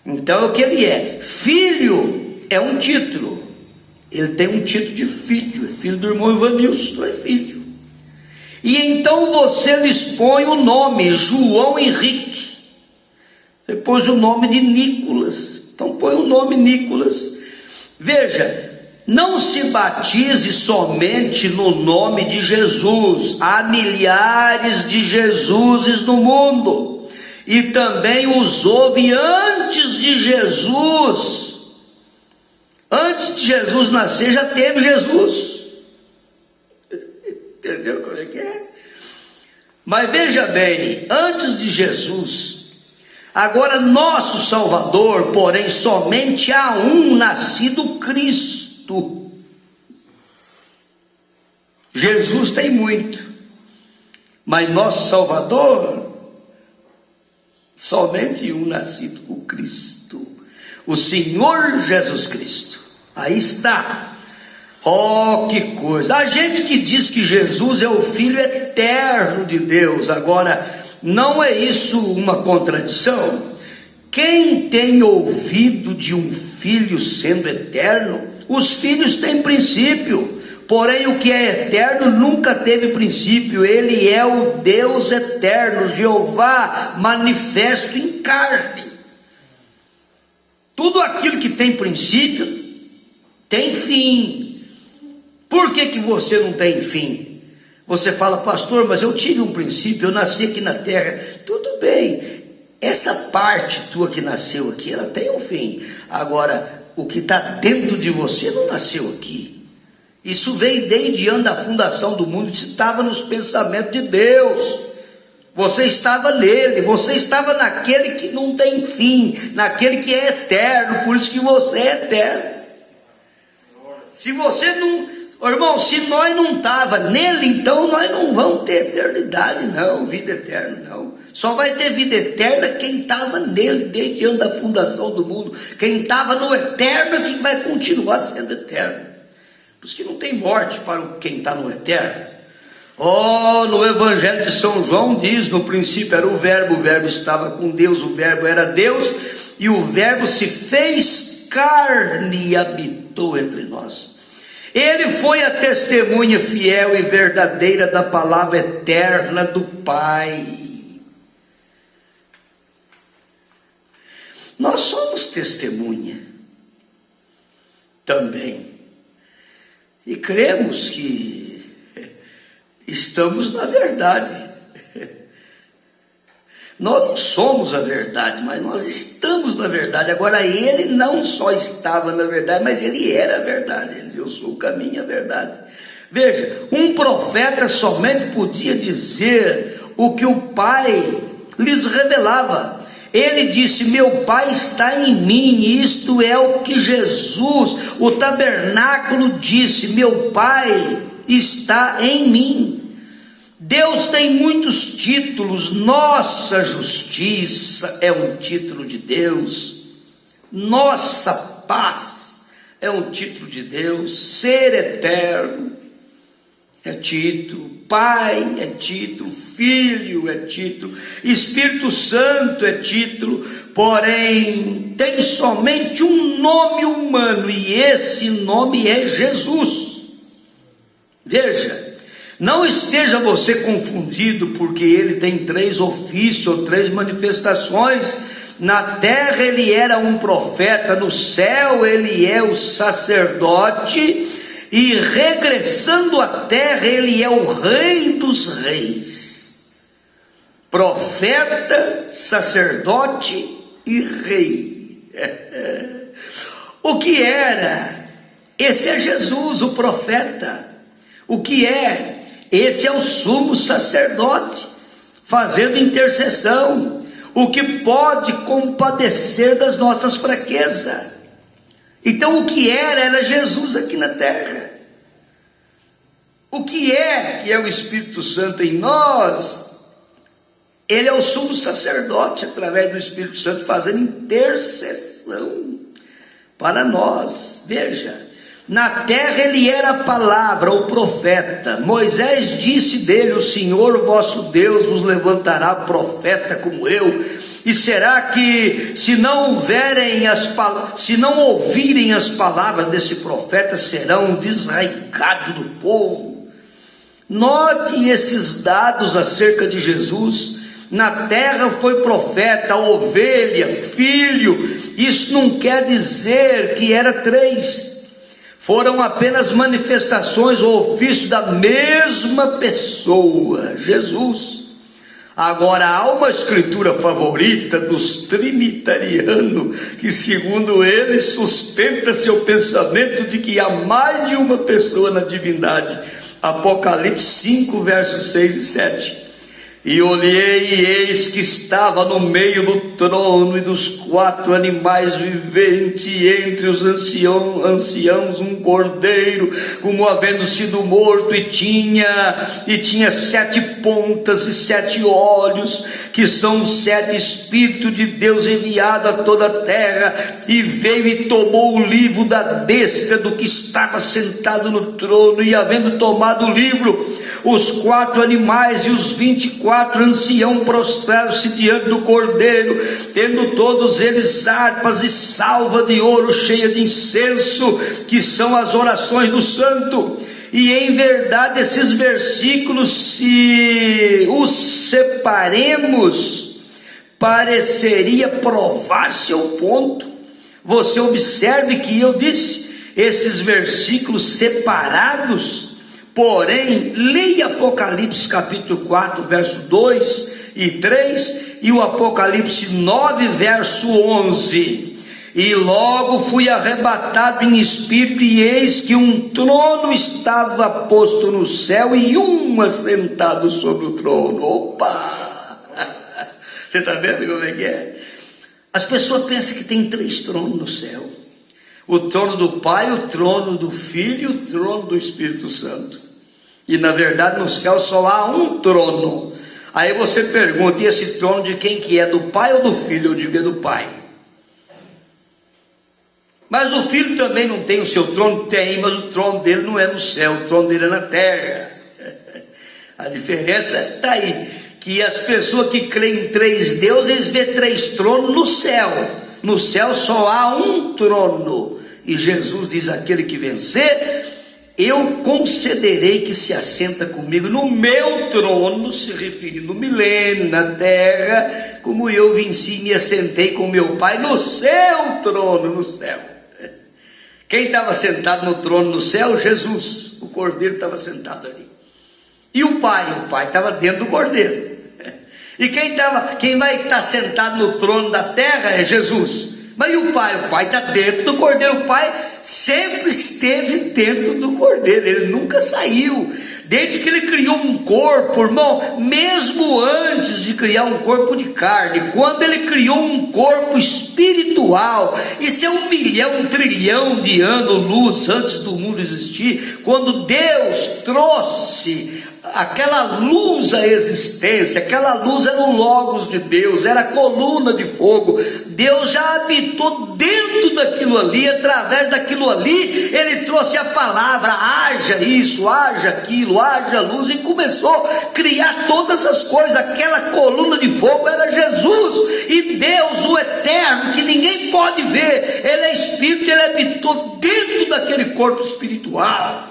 B: Então é o que ele é. Filho é um título. Ele tem um título de filho. É filho do irmão Ivanilson, é filho. E então você lhes põe o nome João Henrique. Você pôs o nome de Nicolas. Então põe o nome Nicolas. Veja, não se batize somente no nome de Jesus. Há milhares de Jesuses no mundo. E também os houve antes de Jesus. Antes de Jesus nascer já teve Jesus. Entendeu como é que é? Mas veja bem, antes de Jesus, agora nosso Salvador, porém somente há um nascido Cristo. Jesus tem muito, mas nosso Salvador, somente um nascido, o Cristo, o Senhor Jesus Cristo. Aí está. Oh, que coisa! A gente que diz que Jesus é o Filho eterno de Deus, agora, não é isso uma contradição? Quem tem ouvido de um filho sendo eterno? Os filhos têm princípio, porém o que é eterno nunca teve princípio. Ele é o Deus eterno, Jeová manifesto em carne. Tudo aquilo que tem princípio tem fim. Por que você não tem fim? Você fala: pastor, mas eu tive um princípio, eu nasci aqui na terra. Tudo bem, essa parte tua que nasceu aqui, ela tem um fim. Agora, o que está dentro de você não nasceu aqui. Isso veio desde antes da fundação do mundo, isso estava nos pensamentos de Deus. Você estava nele, você estava naquele que não tem fim, naquele que é eterno, por isso que você é eterno. Se você não... Ô, irmão, se nós não estávamos nele, então nós não vamos ter eternidade, não, vida eterna, não. Só vai ter vida eterna quem estava nele desde antes da fundação do mundo. Quem estava no eterno é que vai continuar sendo eterno. Por isso que não tem morte para quem está no eterno. Oh, no Evangelho de São João diz: no princípio era o Verbo estava com Deus, o Verbo era Deus, e o Verbo se fez carne e habitou entre nós. Ele foi a testemunha fiel e verdadeira da palavra eterna do Pai. Nós somos testemunha também, e cremos que estamos na verdade. Nós não somos a verdade, mas nós estamos na verdade. Agora, ele não só estava na verdade, mas ele era a verdade. Ele disse: eu sou o caminho e a verdade. Veja, um profeta somente podia dizer o que o Pai lhes revelava. Ele disse: meu Pai está em mim. Isto é o que Jesus, o tabernáculo, disse: meu Pai está em mim. Deus tem muitos títulos. Nossa justiça é um título de Deus. Nossa paz é um título de Deus. Ser eterno é título. Pai é título. Filho é título. Espírito Santo é título. Porém, tem somente um nome humano, e esse nome é Jesus. Veja, não esteja você confundido, porque ele tem 3 ofícios ou 3 manifestações. Na terra ele era um profeta, no céu ele é o sacerdote, e regressando à terra ele é o Rei dos Reis. Profeta, sacerdote e rei. O que era? Esse é Jesus, o profeta. O que é? Esse é o sumo sacerdote, fazendo intercessão, o que pode compadecer das nossas fraquezas. Então, o que era Jesus aqui na terra. O que é o Espírito Santo em nós? Ele é o sumo sacerdote, através do Espírito Santo, fazendo intercessão para nós. Veja, na terra ele era a palavra, o profeta. Moisés disse dele: o Senhor vosso Deus vos levantará profeta como eu. E será que se não ouvirem as palavras desse profeta, serão desarraigados do povo? Note esses dados acerca de Jesus. Na terra foi profeta, ovelha, filho. Isso não quer dizer que era 3. Foram apenas manifestações ou ofício da mesma pessoa, Jesus. Agora, há uma escritura favorita dos trinitarianos, que segundo eles sustenta seu pensamento de que há mais de uma pessoa na divindade. Apocalipse 5, versos 6 e 7. E olhei, e eis que estava no meio do trono e dos 4 animais viventes, entre os anciãos um cordeiro, como havendo sido morto, e tinha 7 pontas e 7 olhos, que são os 7 Espíritos de Deus enviados a toda a terra. E veio e tomou o livro da destra do que estava sentado no trono, e havendo tomado o livro, os 4 animais e os 24 anciãos prostraram-se diante do cordeiro, tendo todos eles harpas e salva de ouro cheia de incenso, que são as orações do santo. E em verdade esses versículos, se os separemos, pareceria provar seu ponto. Você observe que eu disse esses versículos separados. Porém, leia Apocalipse capítulo 4, verso 2 e 3, e o Apocalipse 9, verso 11. E logo fui arrebatado em espírito, e eis que um trono estava posto no céu, e um assentado sobre o trono. Opa! Você está vendo como é que é? As pessoas pensam que tem 3 tronos no céu. O trono do Pai, o trono do Filho e o trono do Espírito Santo. E na verdade no céu só há um trono. Aí você pergunta, e esse trono de quem que é? Do Pai ou do Filho? Eu digo, é do Pai. Mas o Filho também não tem o seu trono? Tem, mas o trono dele não é no céu, o trono dele é na terra. A diferença está aí, que as pessoas que creem em 3 deuses, eles vê 3 tronos no céu. No céu só há um trono. E Jesus diz, aquele que vencer, eu concederei que se assenta comigo no meu trono, se referindo no milênio, na terra, como eu venci e me assentei com meu Pai no seu trono, no céu. Quem estava sentado no trono no céu? Jesus, o Cordeiro estava sentado ali. E o Pai estava dentro do Cordeiro. E quem vai estar sentado no trono da terra é Jesus. Mas e o Pai está dentro do Cordeiro. O Pai sempre esteve dentro do Cordeiro, ele nunca saiu. Desde que ele criou um corpo, irmão, mesmo antes de criar um corpo de carne, quando ele criou um corpo espiritual, isso é 1 milhão, 1 trilhão de anos-luz antes do mundo existir, quando Deus trouxe aquela luz à existência, aquela luz era o Logos de Deus, era a coluna de fogo. Deus já habitou dentro daquilo ali, através daquilo ali, ele trouxe a palavra, haja isso, haja aquilo, haja luz, e começou a criar todas as coisas. Aquela coluna de fogo era Jesus, e Deus, o eterno, que ninguém pode ver, ele é espírito, ele habitou dentro daquele corpo espiritual.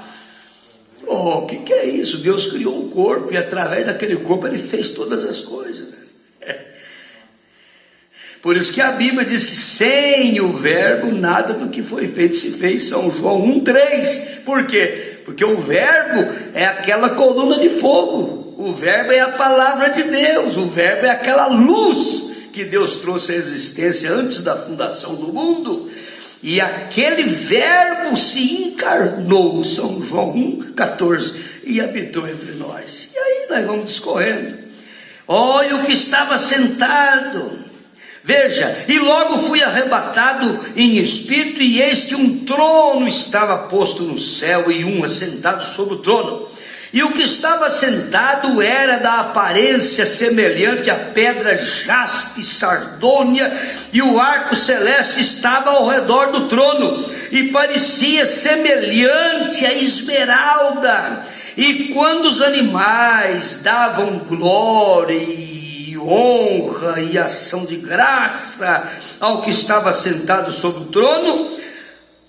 B: Oh, o que é isso? Deus criou um corpo, e através daquele corpo ele fez todas as coisas. Por isso que a Bíblia diz que sem o verbo nada do que foi feito se fez. São João 1,3. Por quê? Porque o verbo é aquela coluna de fogo, o verbo é a palavra de Deus, o verbo é aquela luz que Deus trouxe à existência antes da fundação do mundo. E aquele verbo se encarnou, São João 1,14, e habitou entre nós. E aí nós vamos discorrendo. Olha o que estava sentado. Veja, e logo fui arrebatado em espírito, e eis que um trono estava posto no céu, e um assentado sobre o trono. E o que estava sentado era da aparência semelhante à pedra jaspe, sardônia, e o arco celeste estava ao redor do trono, e parecia semelhante à esmeralda. E quando os animais davam glória e honra e ação de graça ao que estava sentado sobre o trono,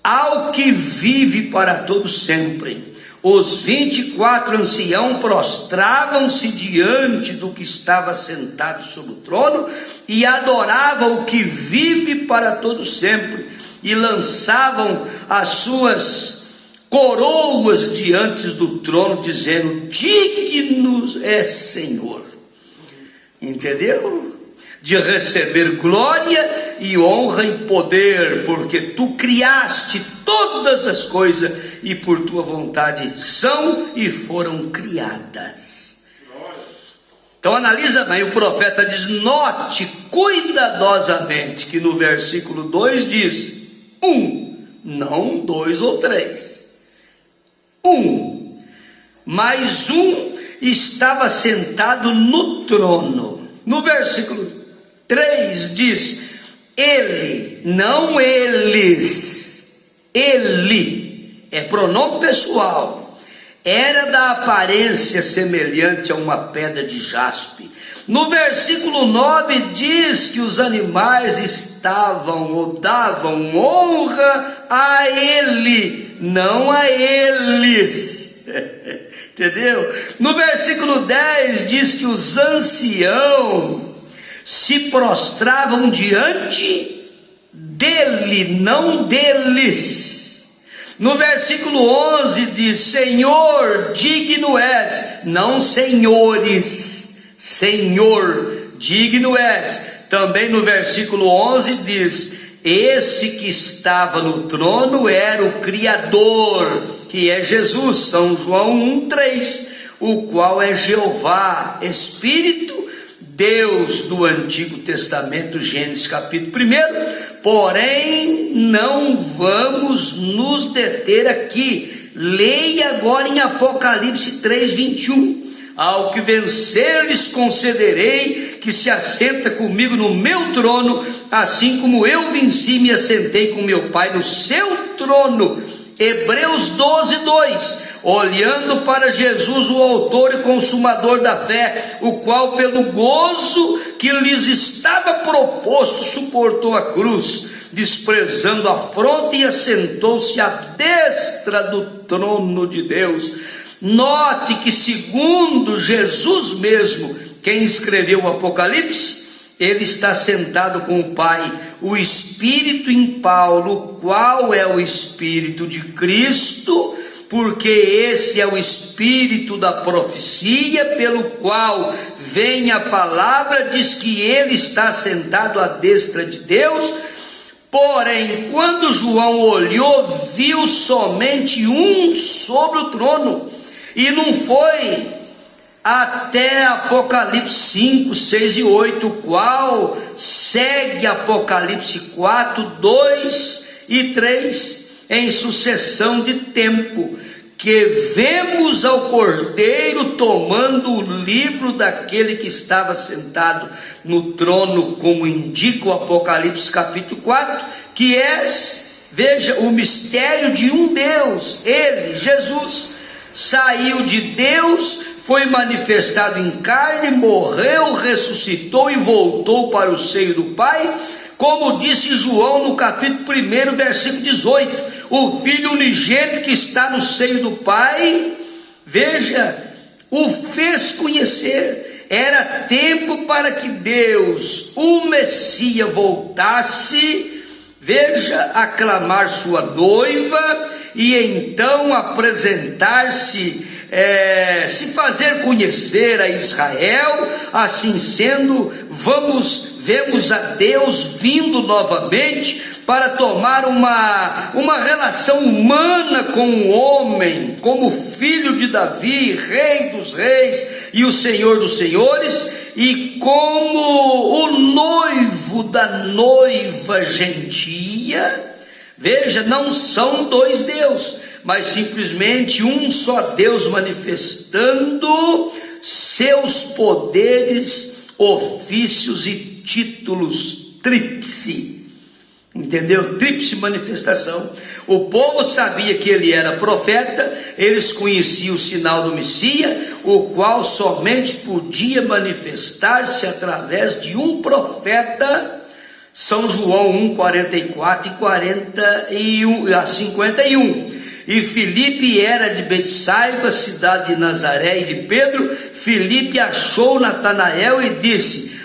B: ao que vive para todo sempre, os 24 anciãos prostravam-se diante do que estava sentado sobre o trono e adoravam o que vive para todo sempre, e lançavam as suas coroas diante do trono, dizendo: digno é Senhor, entendeu? De receber glória e honra e poder, porque tu criaste todas as coisas, e por tua vontade são e foram criadas. Então analisa bem, o profeta diz: note cuidadosamente que no versículo 2 diz 1, não 2 ou 3, 1, mas um estava sentado no trono. No versículo 3 diz: ele, não eles, ele, é pronome pessoal, era da aparência semelhante a uma pedra de jaspe. No versículo 9 diz que os animais estavam ou davam honra a ele, não a eles. Entendeu? No versículo 10 diz que os anciãos se prostravam diante dele, não deles. No versículo 11 diz: Senhor, digno és, não senhores, Senhor, digno és. Também no versículo 11 diz: esse que estava no trono era o Criador, que é Jesus, São João 1,3, o qual é Jeová, Espírito, Deus do Antigo Testamento, Gênesis capítulo 1, porém não vamos nos deter aqui. Leia agora em Apocalipse 3:21. Ao que vencer lhes concederei que se assenta comigo no meu trono, assim como eu venci e me assentei com meu Pai no seu trono. Hebreus 12:2. Olhando para Jesus, o autor e consumador da fé, o qual pelo gozo que lhes estava proposto suportou a cruz, desprezando a afronta, e assentou-se à destra do trono de Deus. Note que, segundo Jesus mesmo, quem escreveu o Apocalipse, ele está sentado com o Pai. O Espírito em Paulo, qual é o Espírito de Cristo? Porque esse é o Espírito da profecia, pelo qual vem a palavra, diz que ele está sentado à destra de Deus. Porém, quando João olhou, viu somente um sobre o trono. E não foi até Apocalipse 5, 6 e 8, o qual segue Apocalipse 4, 2 e 3, em sucessão de tempo, que vemos ao Cordeiro tomando o livro daquele que estava sentado no trono, como indica o Apocalipse capítulo 4, que é, veja, o mistério de um Deus. Ele, Jesus, saiu de Deus, foi manifestado em carne, morreu, ressuscitou e voltou para o seio do Pai, como disse João no capítulo 1, versículo 18, o Filho unigênito que está no seio do Pai, veja, o fez conhecer. Era tempo para que Deus, o Messias, voltasse, veja, aclamar sua noiva, e então apresentar-se, se fazer conhecer a Israel. Assim sendo, vemos a Deus vindo novamente para tomar uma relação humana com o homem, como filho de Davi, rei dos reis e o Senhor dos senhores, e como o noivo da noiva gentia. Veja, não são dois deuses, mas simplesmente um só Deus, manifestando seus poderes, ofícios e títulos, tríplice, entendeu? Tríplice manifestação. O povo sabia que ele era profeta, eles conheciam o sinal do Messias, o qual somente podia manifestar-se através de um profeta. São João 1, 44 e 51. E Filipe era de Betsaida, cidade de Nazaré, e de Pedro. Filipe achou Natanael e disse,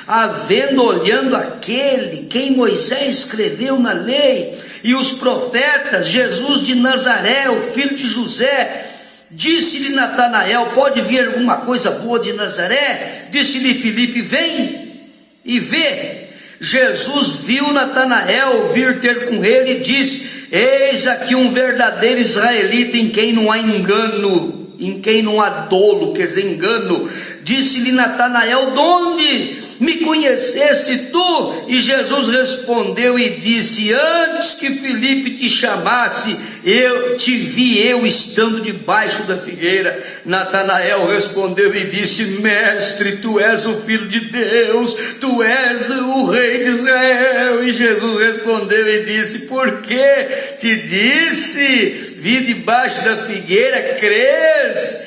B: olhando aquele quem Moisés escreveu na lei e os profetas, Jesus de Nazaré, o filho de José. Disse-lhe Natanael, pode vir alguma coisa boa de Nazaré? Disse-lhe Filipe, vem e vê. Jesus viu Natanael vir ter com ele e disse, eis aqui um verdadeiro israelita em quem não há engano, em quem não há dolo, quer dizer, engano. Disse-lhe Natanael, de onde me conheceste tu? E Jesus respondeu e disse, antes que Filipe te chamasse, eu te vi estando debaixo da figueira. Natanael respondeu e disse, mestre, tu és o filho de Deus, tu és o rei de Israel. E Jesus respondeu e disse, por que te disse, vi debaixo da figueira, crês?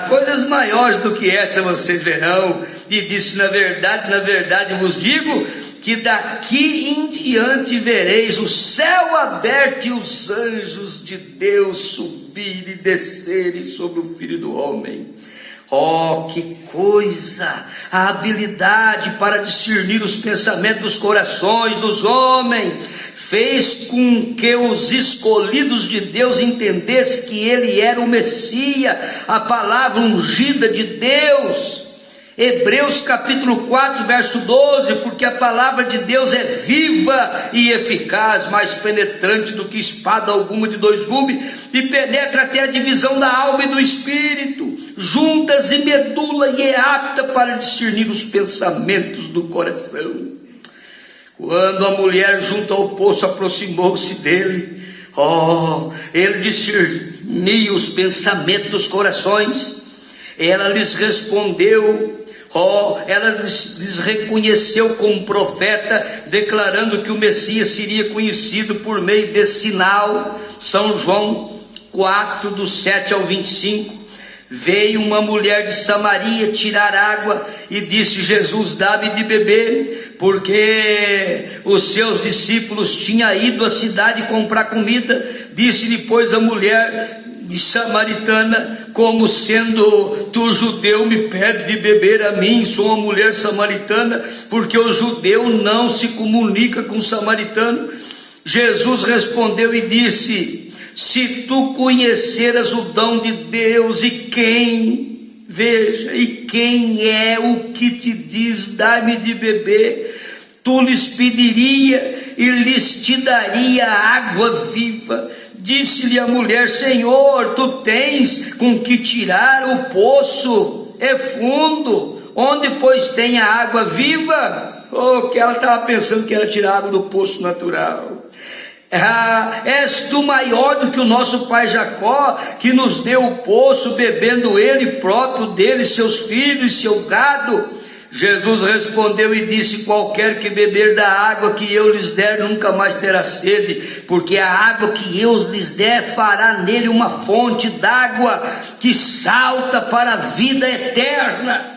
B: Coisas maiores do que essa vocês verão. E disse, na verdade vos digo, que daqui em diante vereis o céu aberto e os anjos de Deus subir e descerem sobre o Filho do Homem. Oh, que coisa! A habilidade para discernir os pensamentos dos corações dos homens fez com que os escolhidos de Deus entendessem que ele era o Messias, a palavra ungida de Deus.
A: Hebreus capítulo 4, verso 12, porque a palavra de Deus é viva e eficaz, mais penetrante do que espada alguma de dois gumes, e penetra até a divisão da alma e do espírito, juntas e medula, e é apta para discernir os pensamentos do coração. Quando a mulher junto ao poço aproximou-se dele, ele discernia os pensamentos dos corações. Ela lhes respondeu, ela lhes reconheceu como profeta, declarando que o Messias seria conhecido por meio desse sinal. São João 4, do 7 ao 25. Veio uma mulher de Samaria tirar água e disse: Jesus, dá-me de beber, porque os seus discípulos tinham ido à cidade comprar comida. Disse depois a mulher de samaritana: como sendo tu judeu me pede de beber a mim, sou uma mulher samaritana? Porque o judeu não se comunica com o samaritano. Jesus respondeu e disse: se tu conheceras o dom de Deus e quem é o que te diz, dá-me de beber, tu lhes pediria e lhes te daria água viva. Disse-lhe a mulher: Senhor, tu tens com que tirar, o poço é fundo, onde pois tem a água viva? Que ela estava pensando que era tirar água do poço natural. És tu maior do que o nosso pai Jacó, que nos deu o poço, bebendo ele próprio dele, seus filhos e seu gado? Jesus respondeu e disse: qualquer que beber da água que eu lhes der nunca mais terá sede, porque a água que eu lhes der fará nele uma fonte d'água que salta para a vida eterna.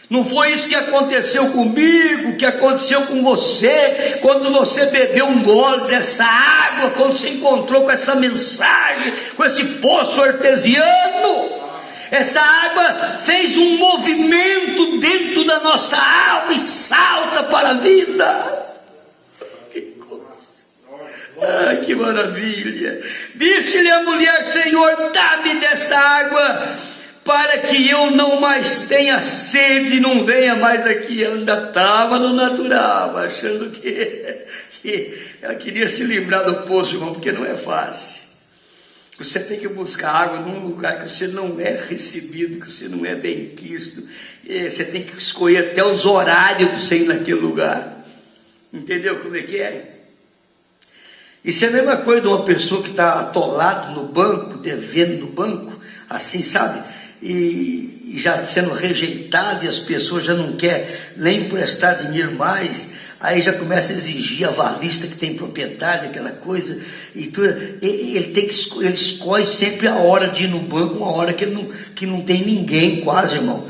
A: Não foi isso que aconteceu comigo, que aconteceu com você, quando você bebeu um gole dessa água, quando você encontrou com essa mensagem, com esse poço artesiano. Essa água fez um movimento dentro da nossa alma e salta para a vida. Que coisa! Que maravilha! Disse-lhe a mulher: Senhor, dá-me dessa água, para que eu não mais tenha sede e não venha mais aqui. Ela ainda estava no natural, achando que ela queria se livrar do poço, irmão, porque não é fácil. Você tem que buscar água num lugar que você não é recebido, que você não é bem quisto. Você tem que escolher até os horários para você ir naquele lugar. Entendeu como é que é? Isso é a mesma coisa de uma pessoa que está atolado no banco, devendo no banco, assim, sabe? E já sendo rejeitado, e as pessoas já não querem nem emprestar dinheiro mais. Aí já começa a exigir avalista que tem propriedade, aquela coisa. E ele escolhe sempre a hora de ir no banco, uma hora que não tem ninguém quase, irmão.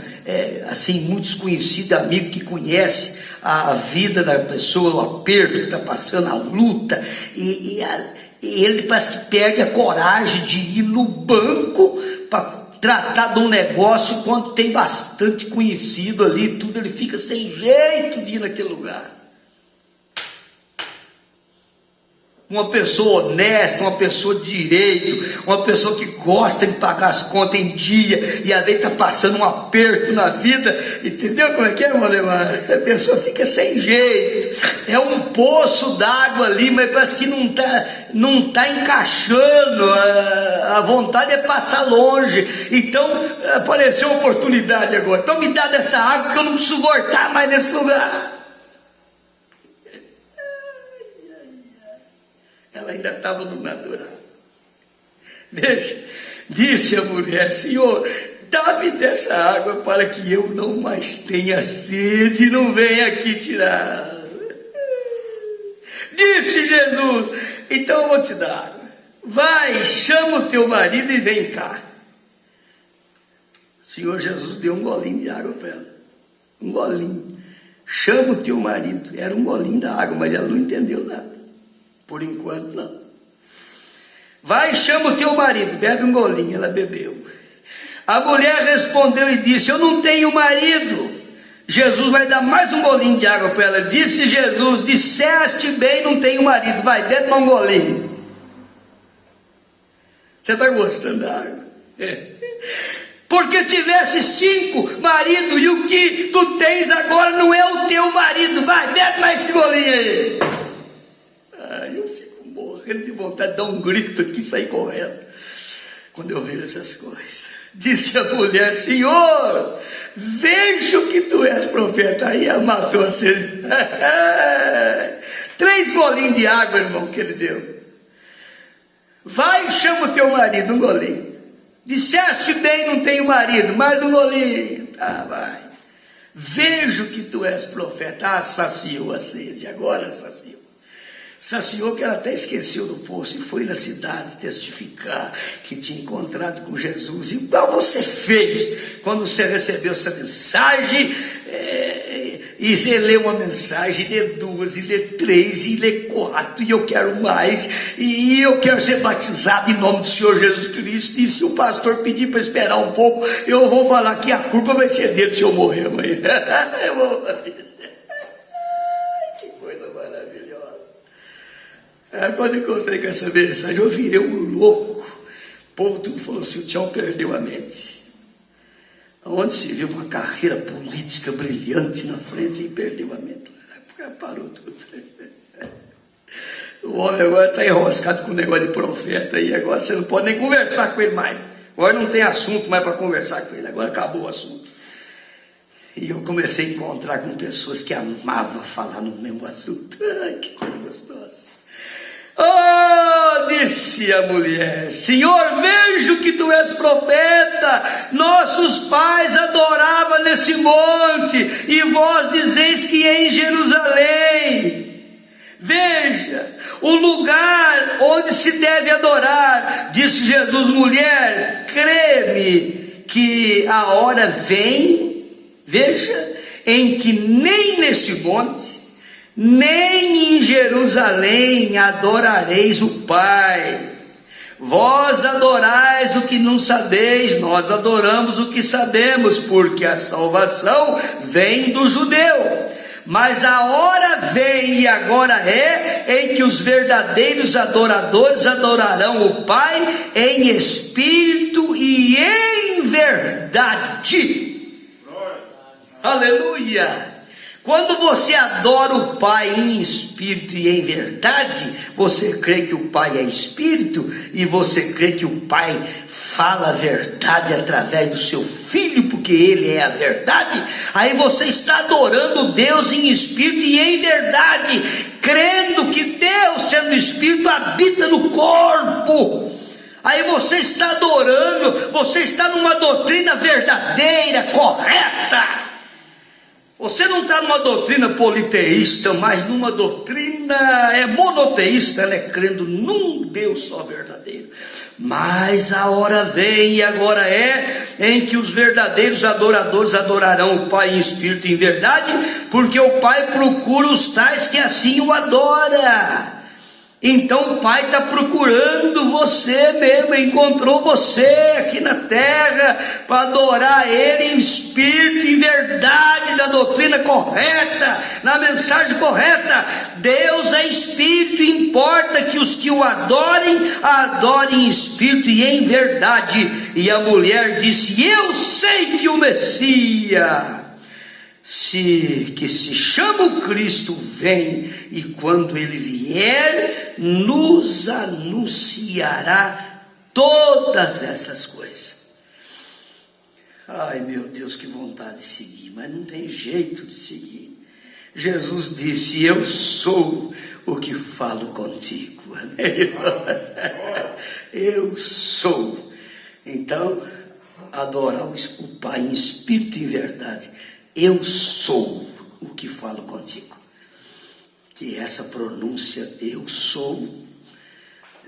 A: Assim, muito desconhecido, amigo que conhece a vida da pessoa, o aperto que está passando, a luta. E ele parece que perde a coragem de ir no banco para tratar de um negócio. Quando tem bastante conhecido ali, tudo, ele fica sem jeito de ir naquele lugar. Uma pessoa honesta, uma pessoa de direito, uma pessoa que gosta de pagar as contas em dia, e às vezes está passando um aperto na vida, entendeu como é que é, irmão Lemar? A pessoa fica sem jeito, é um poço d'água ali, mas parece que não tá encaixando, a vontade é passar longe. Então apareceu uma oportunidade agora, então me dá dessa água que eu não preciso voltar mais nesse lugar. Ela ainda estava no natural. Veja, disse a mulher: Senhor, dá-me dessa água para que eu não mais tenha sede e não venha aqui tirar. Disse Jesus: então eu vou te dar água. Vai, chama o teu marido e vem cá. O Senhor Jesus deu um golinho de água para ela. Um golinho. Chama o teu marido. Era um golinho da água, mas ela não entendeu nada. Por enquanto não. Vai, chama o teu marido, bebe um golinho. Ela bebeu. A mulher respondeu e disse: eu não tenho marido. Jesus vai dar mais um golinho de água para ela. Disse Jesus: disseste bem, não tenho marido. Vai, bebe mais um golinho. Você está gostando da água? porque tivesse 5 maridos, e o que tu tens agora não é o teu marido. Vai, bebe mais esse golinho aí. Ai, eu fico morrendo de vontade de dar um grito aqui e sair correndo quando eu vejo essas coisas. Disse a mulher: Senhor, vejo que tu és profeta. Aí ela matou a sede. 3 golinhos de água, irmão, que ele deu. Vai e chama o teu marido, um golinho. Disseste bem, não tenho marido, mais um golinho. Tá, vai. Vejo que tu és profeta. Ah, saciou a sede, agora saciou. Saciou que ela até esqueceu do poço e foi na cidade testificar que tinha encontrado com Jesus. E qual você fez quando você recebeu essa mensagem? E você lê uma mensagem, lê 2, e lê 3, e lê 4, e eu quero mais, e eu quero ser batizado em nome do Senhor Jesus Cristo. E se o pastor pedir para esperar um pouco, eu vou falar que a culpa vai ser dele se eu morrer amanhã. Eu vou falar isso. Que coisa maravilhosa. Quando eu encontrei com essa mensagem, eu virei um louco. O povo tudo falou assim: o Tião perdeu a mente. Onde se viu uma carreira política brilhante na frente e perdeu a mente. Parou tudo. O homem agora está enroscado com o negócio de profeta, e agora você não pode nem conversar com ele mais. Agora não tem assunto mais para conversar com ele, agora acabou o assunto. E eu comecei a encontrar com pessoas que amavam falar no mesmo assunto. Ai, que coisa gostosa. Oh, disse a mulher: Senhor, vejo que tu és profeta. Nossos pais adoravam nesse monte, e vós dizeis que é em Jerusalém. Veja o lugar onde se deve adorar. Disse Jesus: mulher, crê-me que a hora vem, veja, em que nem nesse monte, nem em Jerusalém adorareis o Pai. Vós adorais o que não sabeis, nós adoramos o que sabemos, porque a salvação vem do judeu. Mas a hora vem, e agora é, em que os verdadeiros adoradores adorarão o Pai em espírito e em verdade. Aleluia! Quando você adora o Pai em espírito e em verdade, você crê que o Pai é espírito, e você crê que o Pai fala a verdade através do seu Filho, porque Ele é a verdade. Aí você está adorando Deus em espírito e em verdade, crendo que Deus, sendo espírito, habita no corpo. Aí você está adorando, você está numa doutrina verdadeira, correta. Você não está numa doutrina politeísta, mas numa doutrina monoteísta. Ela é crendo num Deus só verdadeiro. Mas a hora vem, e agora é, em que os verdadeiros adoradores adorarão o Pai em espírito e em verdade, porque o Pai procura os tais que assim o adoram. Então o Pai está procurando você mesmo, encontrou você aqui na terra para adorar Ele em espírito e em verdade, na doutrina correta, na mensagem correta. Deus é espírito, e importa que os que o adorem, adorem em espírito e em verdade. E a mulher disse: eu sei que o Messias, que se chama o Cristo, vem, e quando ele vier, nos anunciará todas estas coisas. Ai, meu Deus, que vontade de seguir, mas não tem jeito de seguir. Jesus disse: eu sou o que falo contigo. Amém? Eu sou. Então, adorar o Pai em espírito e em verdade. Eu sou o que falo contigo. Que essa pronúncia, eu sou,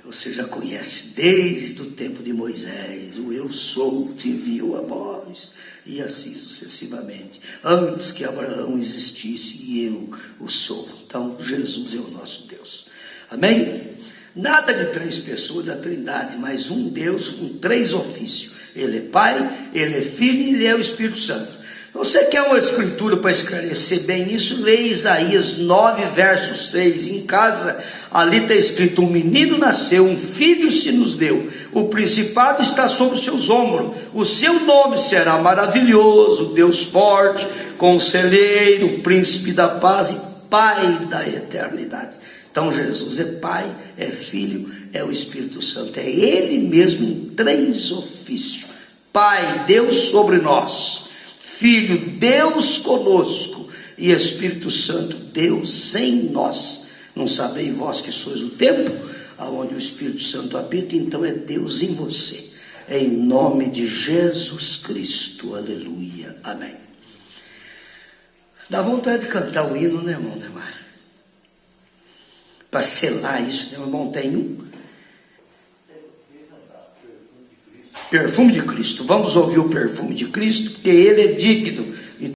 A: você já conhece desde o tempo de Moisés. O eu sou te enviou a voz, e assim sucessivamente, antes que Abraão existisse, eu o sou. Então Jesus é o nosso Deus. Amém? Nada de 3 pessoas da Trindade, mas um Deus com 3 ofícios. Ele é Pai, Ele é Filho e Ele é o Espírito Santo. Você quer uma escritura para esclarecer bem isso? Leia Isaías 9, verso 6. Em casa, ali está escrito: um menino nasceu, um filho se nos deu, o principado está sobre os seus ombros, o seu nome será maravilhoso, Deus forte, conselheiro, príncipe da paz e Pai da eternidade. Então Jesus é Pai, é Filho, é o Espírito Santo, é Ele mesmo em 3 ofícios: Pai, Deus sobre nós; Filho, Deus conosco; e Espírito Santo, Deus em nós. Não sabeis vós que sois o templo aonde o Espírito Santo habita? Então é Deus em você. É em nome de Jesus Cristo, aleluia, amém. Dá vontade de cantar o hino, né, irmão Neymar? Para selar isso, né, irmão? Tem um perfume de Cristo. Vamos ouvir o perfume de Cristo, porque Ele é digno